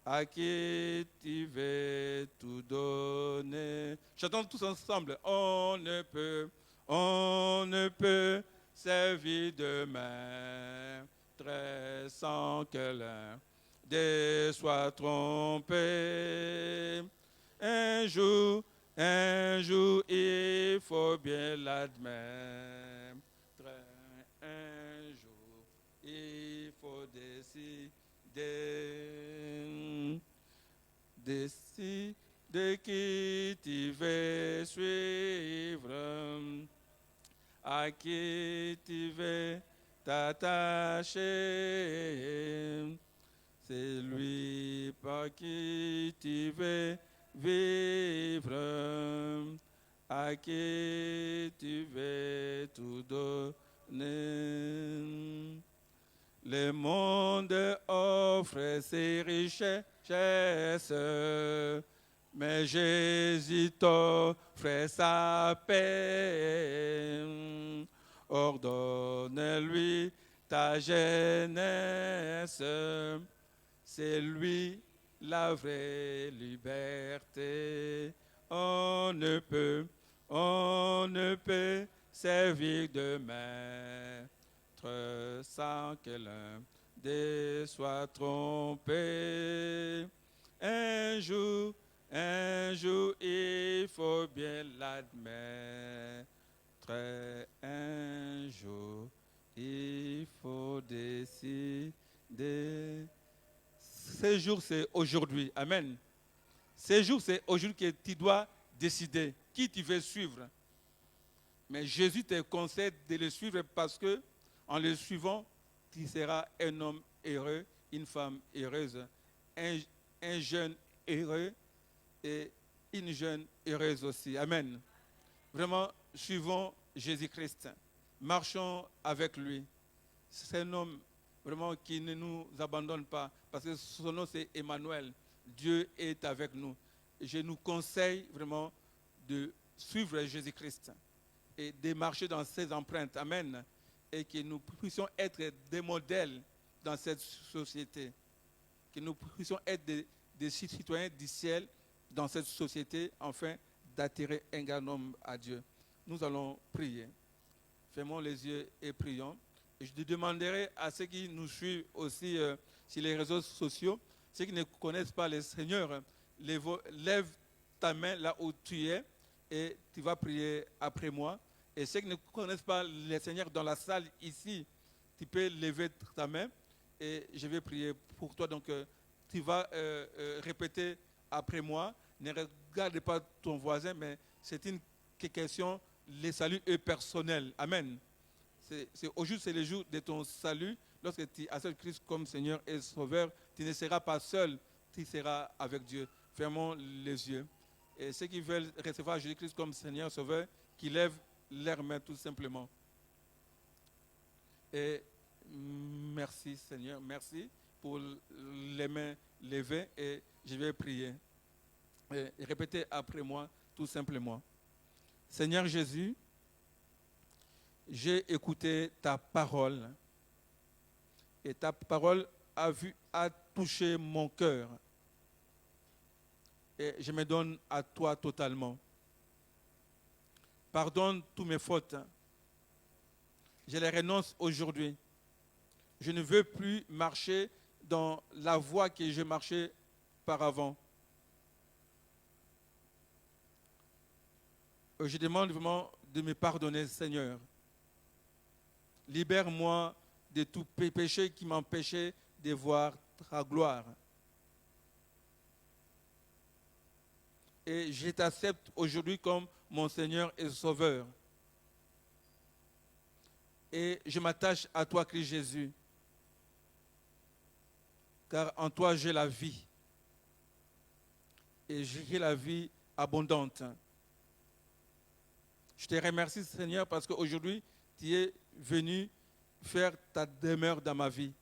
à qui tu veux tout donner. Chantons tous ensemble. On ne peut servir de maître sans que l'un d'eux soit trompé. Un jour, il faut bien l'admettre. Un jour, il faut décider qui tu veux suivre, à qui tu veux t'attacher. C'est lui par qui tu veux vivre, à qui tu veux tout donner. Le monde offre ses richesses, mais Jésus t'offre sa paix. Ordonne-lui ta jeunesse, c'est lui la vraie liberté. On ne peut servir de maître sans que l'un des soit trompé. Un jour, il faut bien l'admettre. Un jour, il faut décider. Ce jour, c'est aujourd'hui. Amen. Ce jour, c'est aujourd'hui que tu dois décider qui tu veux suivre. Mais Jésus te conseille de le suivre parce que, en le suivant, tu seras un homme heureux, une femme heureuse, un jeune heureux et une jeune heureuse aussi. Amen. Vraiment, suivons Jésus-Christ. Marchons avec lui. C'est un homme vraiment qui ne nous abandonne pas parce que son nom c'est Emmanuel. Dieu est avec nous. Je nous conseille vraiment de suivre Jésus-Christ et de marcher dans ses empreintes. Amen. Et que nous puissions être des modèles dans cette société. Que nous puissions être des citoyens du ciel dans cette société, afin d'attirer un grand nombre à Dieu. Nous allons prier. Fermons les yeux et prions. Et je demanderai à ceux qui nous suivent aussi sur les réseaux sociaux, ceux qui ne connaissent pas le Seigneur, lève ta main là où tu es et tu vas prier après moi. Et ceux qui ne connaissent pas le Seigneur dans la salle ici, tu peux lever ta main et je vais prier pour toi. Donc tu vas répéter après moi. Ne regarde pas ton voisin, mais c'est une question, le salut est personnel. Amen. Aujourd'hui, c'est le jour de ton salut. Lorsque tu acceptes Christ comme Seigneur et Sauveur, tu ne seras pas seul, tu seras avec Dieu. Fermons les yeux. Et ceux qui veulent recevoir Jésus-Christ comme Seigneur, Sauveur, qui lèvent leurs mains tout simplement. Et merci Seigneur, merci pour les mains levées et je vais prier. Et répétez après moi tout simplement. Seigneur Jésus, j'ai écouté ta parole et ta parole a touché mon cœur et je me donne à toi totalement. Pardonne toutes mes fautes. Je les renonce aujourd'hui. Je ne veux plus marcher dans la voie que je marchais auparavant. Je demande vraiment de me pardonner, Seigneur. Libère-moi de tout péché qui m'empêchait de voir ta gloire. Et je t'accepte aujourd'hui comme mon Seigneur et Sauveur. Et je m'attache à toi, Christ Jésus. Car en toi, j'ai la vie. Et j'ai la vie abondante. Je te remercie, Seigneur, parce qu'aujourd'hui, tu es venu faire ta demeure dans ma vie.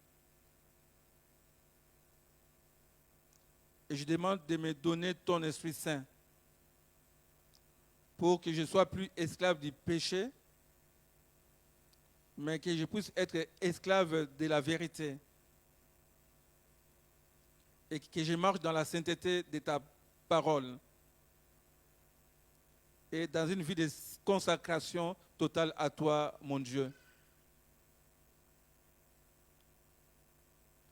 Et je demande de me donner ton Esprit Saint pour que je ne sois plus esclave du péché, mais que je puisse être esclave de la vérité. Et que je marche dans la sainteté de ta parole. Et dans une vie de consécration totale à toi, mon Dieu.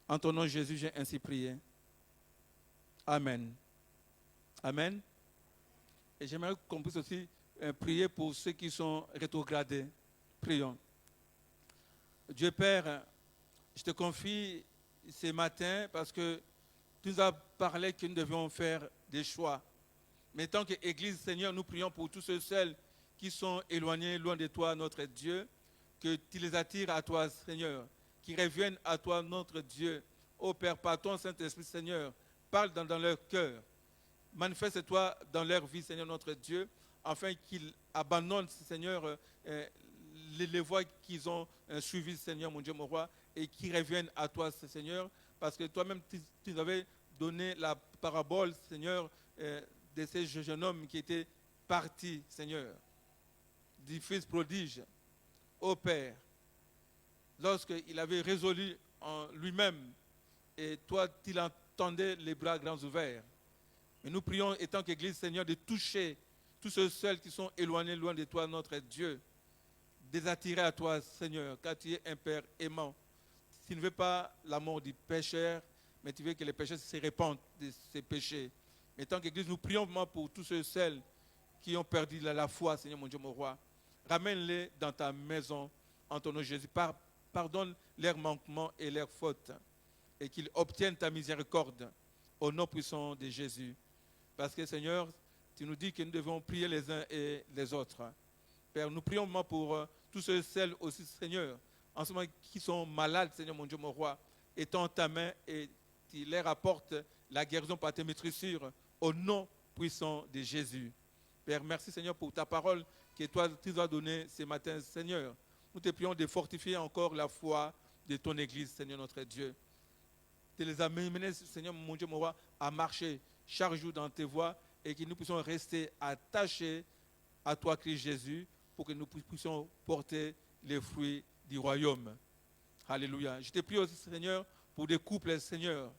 En ton nom, Jésus, j'ai ainsi prié. Amen. Amen. Et j'aimerais qu'on puisse aussi prier pour ceux qui sont rétrogradés. Prions. Dieu Père, je te confie ce matin parce que tu nous as parlé que nous devions faire des choix. Mais tant qu'Église, Seigneur, nous prions pour tous ceux qui sont éloignés, loin de toi, notre Dieu, que tu les attires à toi, Seigneur, qui reviennent à toi, notre Dieu, Ô Père, par ton Saint-Esprit, Seigneur, parle dans leur cœur. Manifeste-toi dans leur vie, Seigneur notre Dieu, afin qu'ils abandonnent, Seigneur, les voies qu'ils ont suivies, Seigneur, mon Dieu, mon roi, et qu'ils reviennent à toi, Seigneur, parce que toi-même, tu nous avais donné la parabole, Seigneur, de ces jeunes hommes qui étaient partis, Seigneur, du fils prodige. Ô Père, lorsqu'il avait résolu en lui-même, et toi, tu l'entendais les bras grands ouverts. Mais nous prions, étant qu'Église, Seigneur, de toucher tous ceux seuls qui sont éloignés, loin de toi, notre Dieu. Des attirer à toi, Seigneur, car tu es un Père aimant. Tu ne veux pas la mort du pécheur, mais tu veux que les pécheurs se répandent de ces péchés. Mais tant qu'Église, nous prions vraiment pour tous ceux seuls qui ont perdu la foi, Seigneur mon Dieu, mon roi. Ramène-les dans ta maison, en ton nom Jésus. Pardonne leurs manquements et leurs fautes, et qu'ils obtiennent ta miséricorde au nom puissant de Jésus. Parce que, Seigneur, tu nous dis que nous devons prier les uns et les autres. Père, nous prions vraiment pour tous ceux et celles aussi, Seigneur, en ce moment qui sont malades, Seigneur mon Dieu, mon roi. Étends ta main et tu leur apportes la guérison par tes maîtrissures au nom puissant de Jésus. Père, merci, Seigneur, pour ta parole que toi, tu nous as donnée ce matin, Seigneur. Nous te prions de fortifier encore la foi de ton Église, Seigneur notre Dieu. De les amener, Seigneur mon Dieu, mon roi, à marcher chaque jour dans tes voies et que nous puissions rester attachés à toi, Christ Jésus, pour que nous puissions porter les fruits du royaume. Alléluia. Je te prie aussi, Seigneur, pour des couples, Seigneur,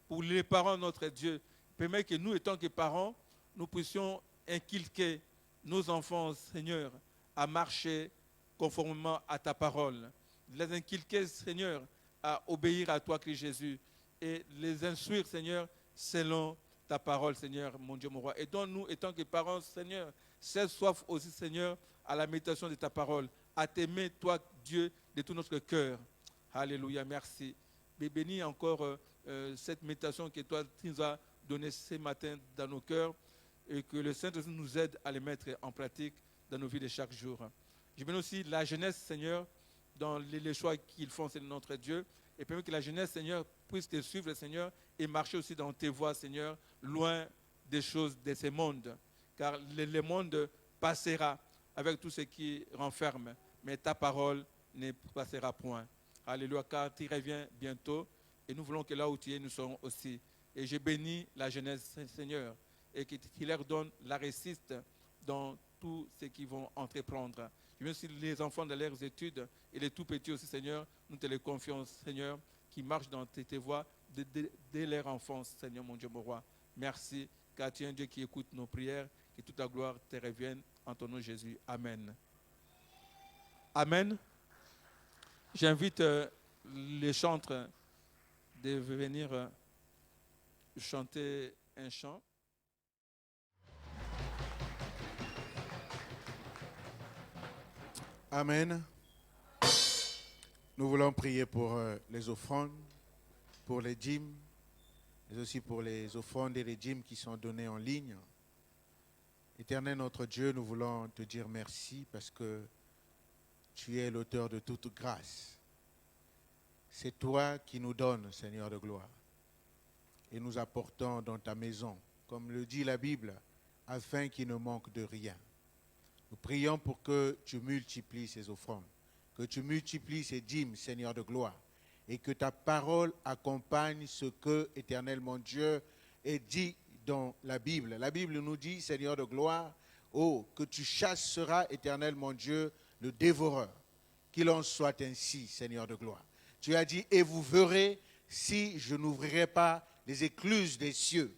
pour les parents, notre Dieu. Permets que nous, étant que parents, nous puissions inculquer nos enfants, Seigneur, à marcher conformément à ta parole. Les inculquer, Seigneur, à obéir à toi, Christ Jésus, et les instruire, Seigneur, selon ta parole, Seigneur, mon Dieu, mon roi. Et donne-nous, étant que parents, Seigneur, cette soif aussi, Seigneur, à la méditation de ta parole, à t'aimer, toi, Dieu, de tout notre cœur. Alléluia, merci. Mais bénis encore cette méditation que toi, tu nous as donnée ce matin dans nos cœurs, et que le Saint-Esprit nous aide à les mettre en pratique dans nos vies de chaque jour. Je bénis aussi la jeunesse, Seigneur, dans les choix qu'ils font, c'est notre Dieu, et permets que la jeunesse, Seigneur, puisse te suivre, Seigneur, et marcher aussi dans tes voies, Seigneur, loin des choses de ce monde. Car le monde passera avec tout ce qui renferme, mais ta parole ne passera point. Alléluia, car tu reviens bientôt, et nous voulons que là où tu es, nous serons aussi. Et je bénis la jeunesse, Seigneur, et que tu leur donnes la réussite dans tout ce qu'ils vont entreprendre. Je veux aussi les enfants dans leurs études et les tout petits aussi, Seigneur, nous te les confions, Seigneur, qui marchent dans tes voies dès leur enfance, Seigneur, mon Dieu, mon roi. Merci, car tu es un Dieu qui écoute nos prières, que toute la gloire te revienne en ton nom, Jésus. Amen. Amen. J'invite les chantres de venir chanter un chant. Amen. Nous voulons prier pour les offrandes, pour les dîmes, mais aussi pour les offrandes et les dîmes qui sont données en ligne. Éternel notre Dieu, nous voulons te dire merci parce que tu es l'auteur de toute grâce. C'est toi qui nous donnes, Seigneur de gloire, et nous apportons dans ta maison, comme le dit la Bible, afin qu'il ne manque de rien. Nous prions pour que tu multiplies ces offrandes, que tu multiplies ces dîmes, Seigneur de gloire, et que ta parole accompagne ce que, éternel mon Dieu, est dit dans la Bible. La Bible nous dit, Seigneur de gloire, oh, que tu chasseras, éternel mon Dieu, le dévoreur. Qu'il en soit ainsi, Seigneur de gloire. Tu as dit, et vous verrez si je n'ouvrirai pas les écluses des cieux.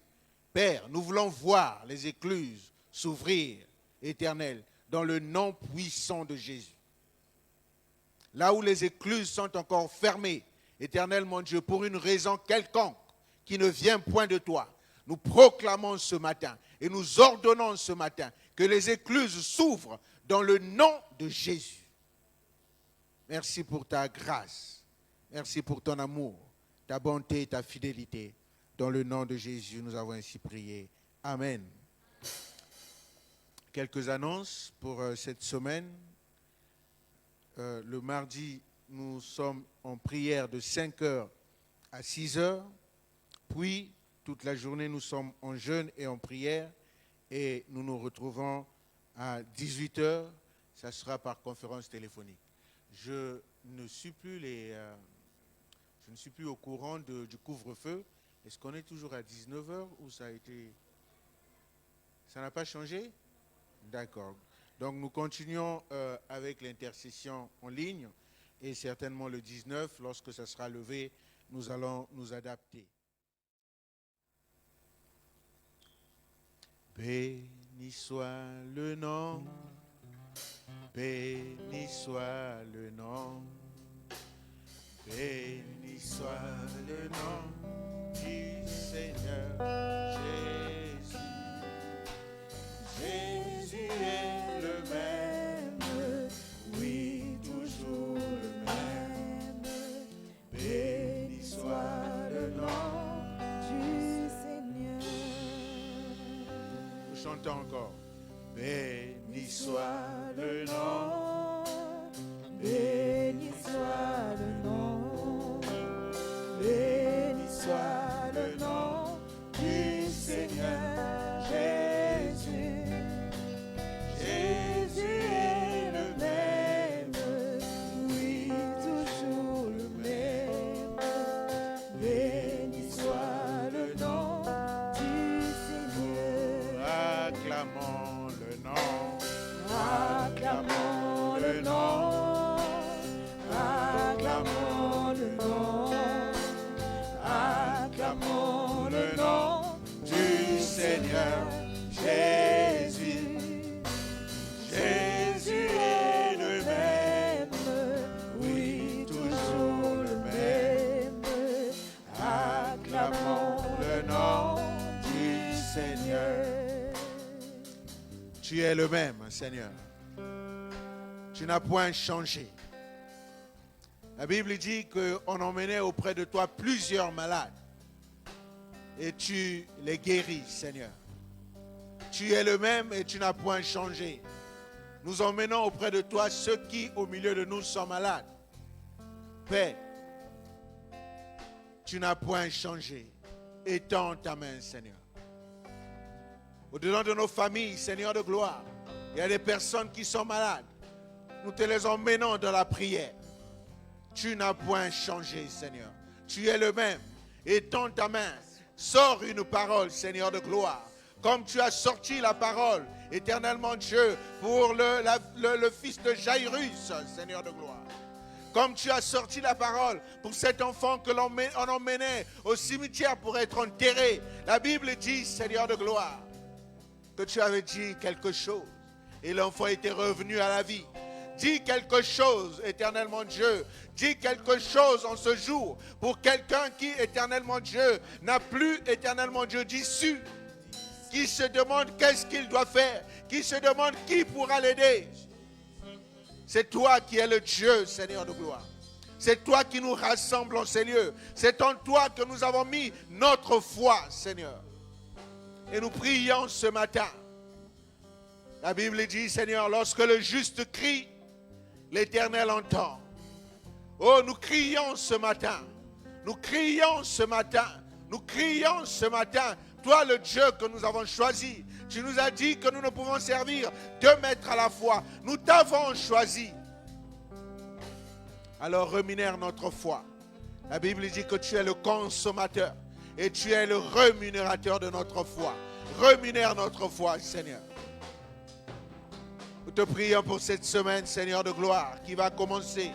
Père, nous voulons voir les écluses s'ouvrir, éternel, dans le nom puissant de Jésus. Là où les écluses sont encore fermées, éternel mon Dieu, pour une raison quelconque qui ne vient point de toi, nous proclamons ce matin et nous ordonnons ce matin que les écluses s'ouvrent dans le nom de Jésus. Merci pour ta grâce, merci pour ton amour, ta bonté et ta fidélité. Dans le nom de Jésus, nous avons ainsi prié. Amen. Quelques annonces pour cette semaine. Le mardi, nous sommes en prière de 5h à 6 heures. Puis, toute la journée, nous sommes en jeûne et en prière. Et nous nous retrouvons à 18 heures. Ça sera par conférence téléphonique. Je ne suis plus au courant du couvre-feu. Est-ce qu'on est toujours à 19 heures ou ça a été... Ça n'a pas changé? D'accord. Donc nous continuons avec l'intercession en ligne et certainement le 19, lorsque ça sera levé, nous allons nous adapter. Béni soit le nom, béni soit le nom, béni soit le nom du Seigneur Jésus. Jésus est le même, oui, toujours le même. Béni soit le nom du Seigneur. Nous chantons encore. Béni soit le nom, béni soit le nom, béni soit le nom du Seigneur Jésus. Jésus est le même, oui, toujours le même. Béni soit le nom du Seigneur. Acclamons le nom, acclamons le nom, acclamons le nom, acclamons le nom du Seigneur Jésus. Jésus est le même, oui, toujours le même. Acclamons le nom du Seigneur. Tu es le même, Seigneur. Tu n'as point changé. La Bible dit qu'on emmenait auprès de toi plusieurs malades et tu les guéris, Seigneur. Tu es le même et tu n'as point changé. Nous emmenons auprès de toi ceux qui, au milieu de nous, sont malades. Père, tu n'as point changé. Étends ta main, Seigneur. Au-dedans de nos familles, Seigneur de gloire, il y a des personnes qui sont malades. Nous te les emmenons dans la prière. Tu n'as point changé, Seigneur. Tu es le même. Étends ta main. Sors une parole, Seigneur de gloire. Comme tu as sorti la parole, éternellement Dieu, pour le fils de Jairus, Seigneur de gloire. Comme tu as sorti la parole pour cet enfant que l'on emmenait au cimetière pour être enterré. La Bible dit, Seigneur de gloire, que tu avais dit quelque chose et l'enfant était revenu à la vie. Dis quelque chose, éternellement Dieu. Dis quelque chose en ce jour pour quelqu'un qui, éternellement Dieu, n'a plus, éternellement Dieu, d'issue. Qui se demande qu'est-ce qu'il doit faire. Qui se demande qui pourra l'aider. C'est toi qui es le Dieu, Seigneur de gloire. C'est toi qui nous rassemble en ces lieux. C'est en toi que nous avons mis notre foi, Seigneur. Et nous prions ce matin. La Bible dit, Seigneur, lorsque le juste crie, l'Éternel entend. Oh, nous crions ce matin. Nous crions ce matin. Nous crions ce matin. Toi, le Dieu que nous avons choisi. Tu nous as dit que nous ne pouvons servir 2 maîtres à la fois. Nous t'avons choisi. Alors rémunère notre foi. La Bible dit que tu es le consommateur et tu es le rémunérateur de notre foi. Rémunère notre foi, Seigneur. Nous te prions pour cette semaine, Seigneur de gloire, qui va commencer.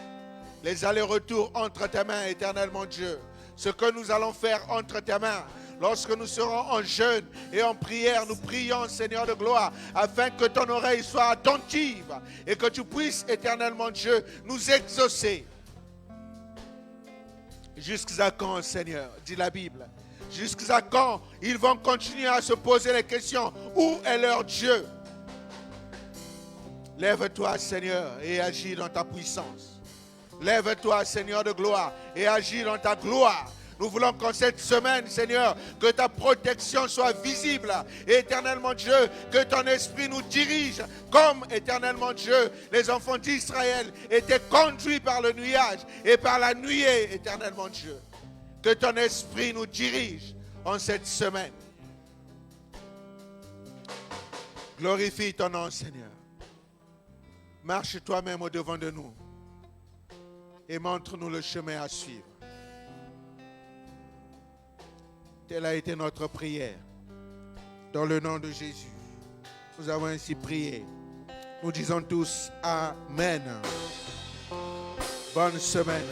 Les allers-retours entre tes mains, éternellement Dieu. Ce que nous allons faire entre tes mains. Lorsque nous serons en jeûne et en prière, nous prions, Seigneur de gloire, afin que ton oreille soit attentive et que tu puisses, éternellement Dieu, nous exaucer. Jusqu'à quand, Seigneur, dit la Bible? Jusqu'à quand ils vont continuer à se poser les questions? Où est leur Dieu? Lève-toi, Seigneur, et agis dans ta puissance. Lève-toi, Seigneur de gloire, et agis dans ta gloire. Nous voulons qu'en cette semaine, Seigneur, que ta protection soit visible. Et éternellement Dieu, que ton esprit nous dirige. Comme éternellement Dieu, les enfants d'Israël étaient conduits par le nuage et par la nuée, éternellement Dieu. Que ton esprit nous dirige en cette semaine. Glorifie ton nom, Seigneur. Marche toi-même au-devant de nous et montre-nous le chemin à suivre. Telle a été notre prière. Dans le nom de Jésus, nous avons ainsi prié. Nous disons tous Amen. Bonne semaine.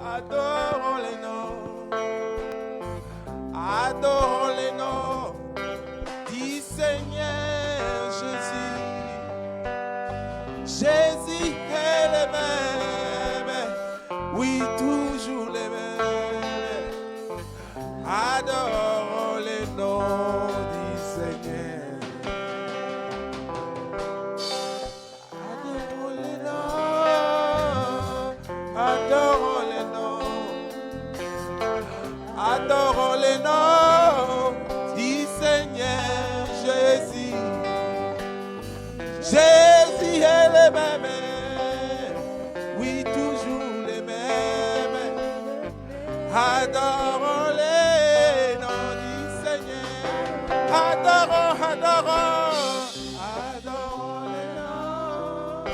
Adorons les noms, adorons les noms du Seigneur Jésus. Jésus est le même, oui, toujours le même. Adorons les noms du Seigneur. Adorons les noms, adorons les noms. Adorons les noms du Seigneur Jésus. Jésus est le même, oui, toujours le même. Adorons les noms du Seigneur. Adorons, adorons, adorons les noms.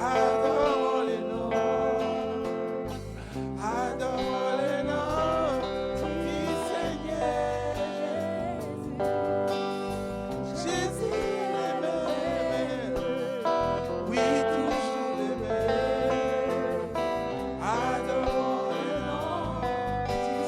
Adorons les noms. Adorons les noms du Seigneur. Jésus est le même, oui, toujours le même. Adorons les noms du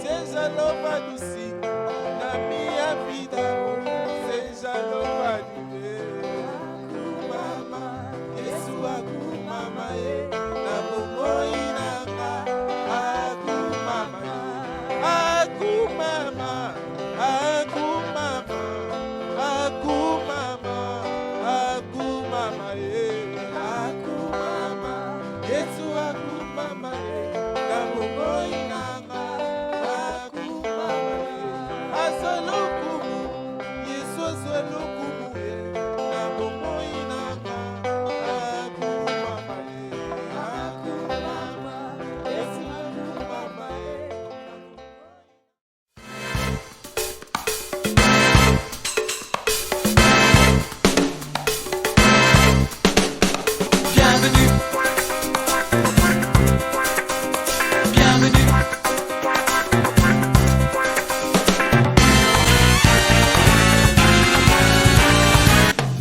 Seja louvado sim, na minha vida, seja louvado Akumama, Yesu Akumama, na bomoi nanga, Akumama, Akumama, Akumama, Akumama, Akumama, Akumama, Yesu Akumama, na bomoi nanga.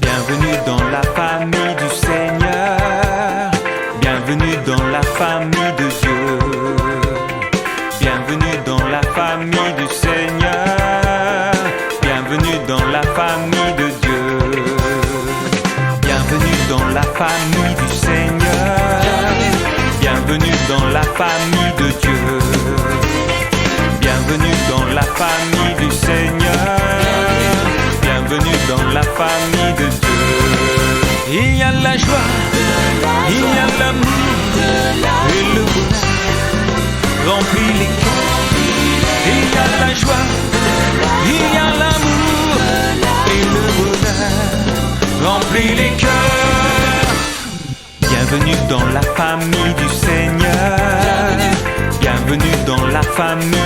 Bienvenue dans la famille du Seigneur. Bienvenue dans la famille de Dieu. Bienvenue dans la famille du Seigneur. Bienvenue dans la famille de Dieu. Bienvenue dans la famille du Seigneur. Bienvenue dans la famille de Dieu. Bienvenue dans la famille du Seigneur. Bienvenue dans la famille de Dieu. Il y a la joie, il y a l'amour et le bonheur remplit les cœurs. Il y a la joie, il y a l'amour et le bonheur remplit les cœurs. Bienvenue dans la famille du Seigneur. Bienvenue dans la famille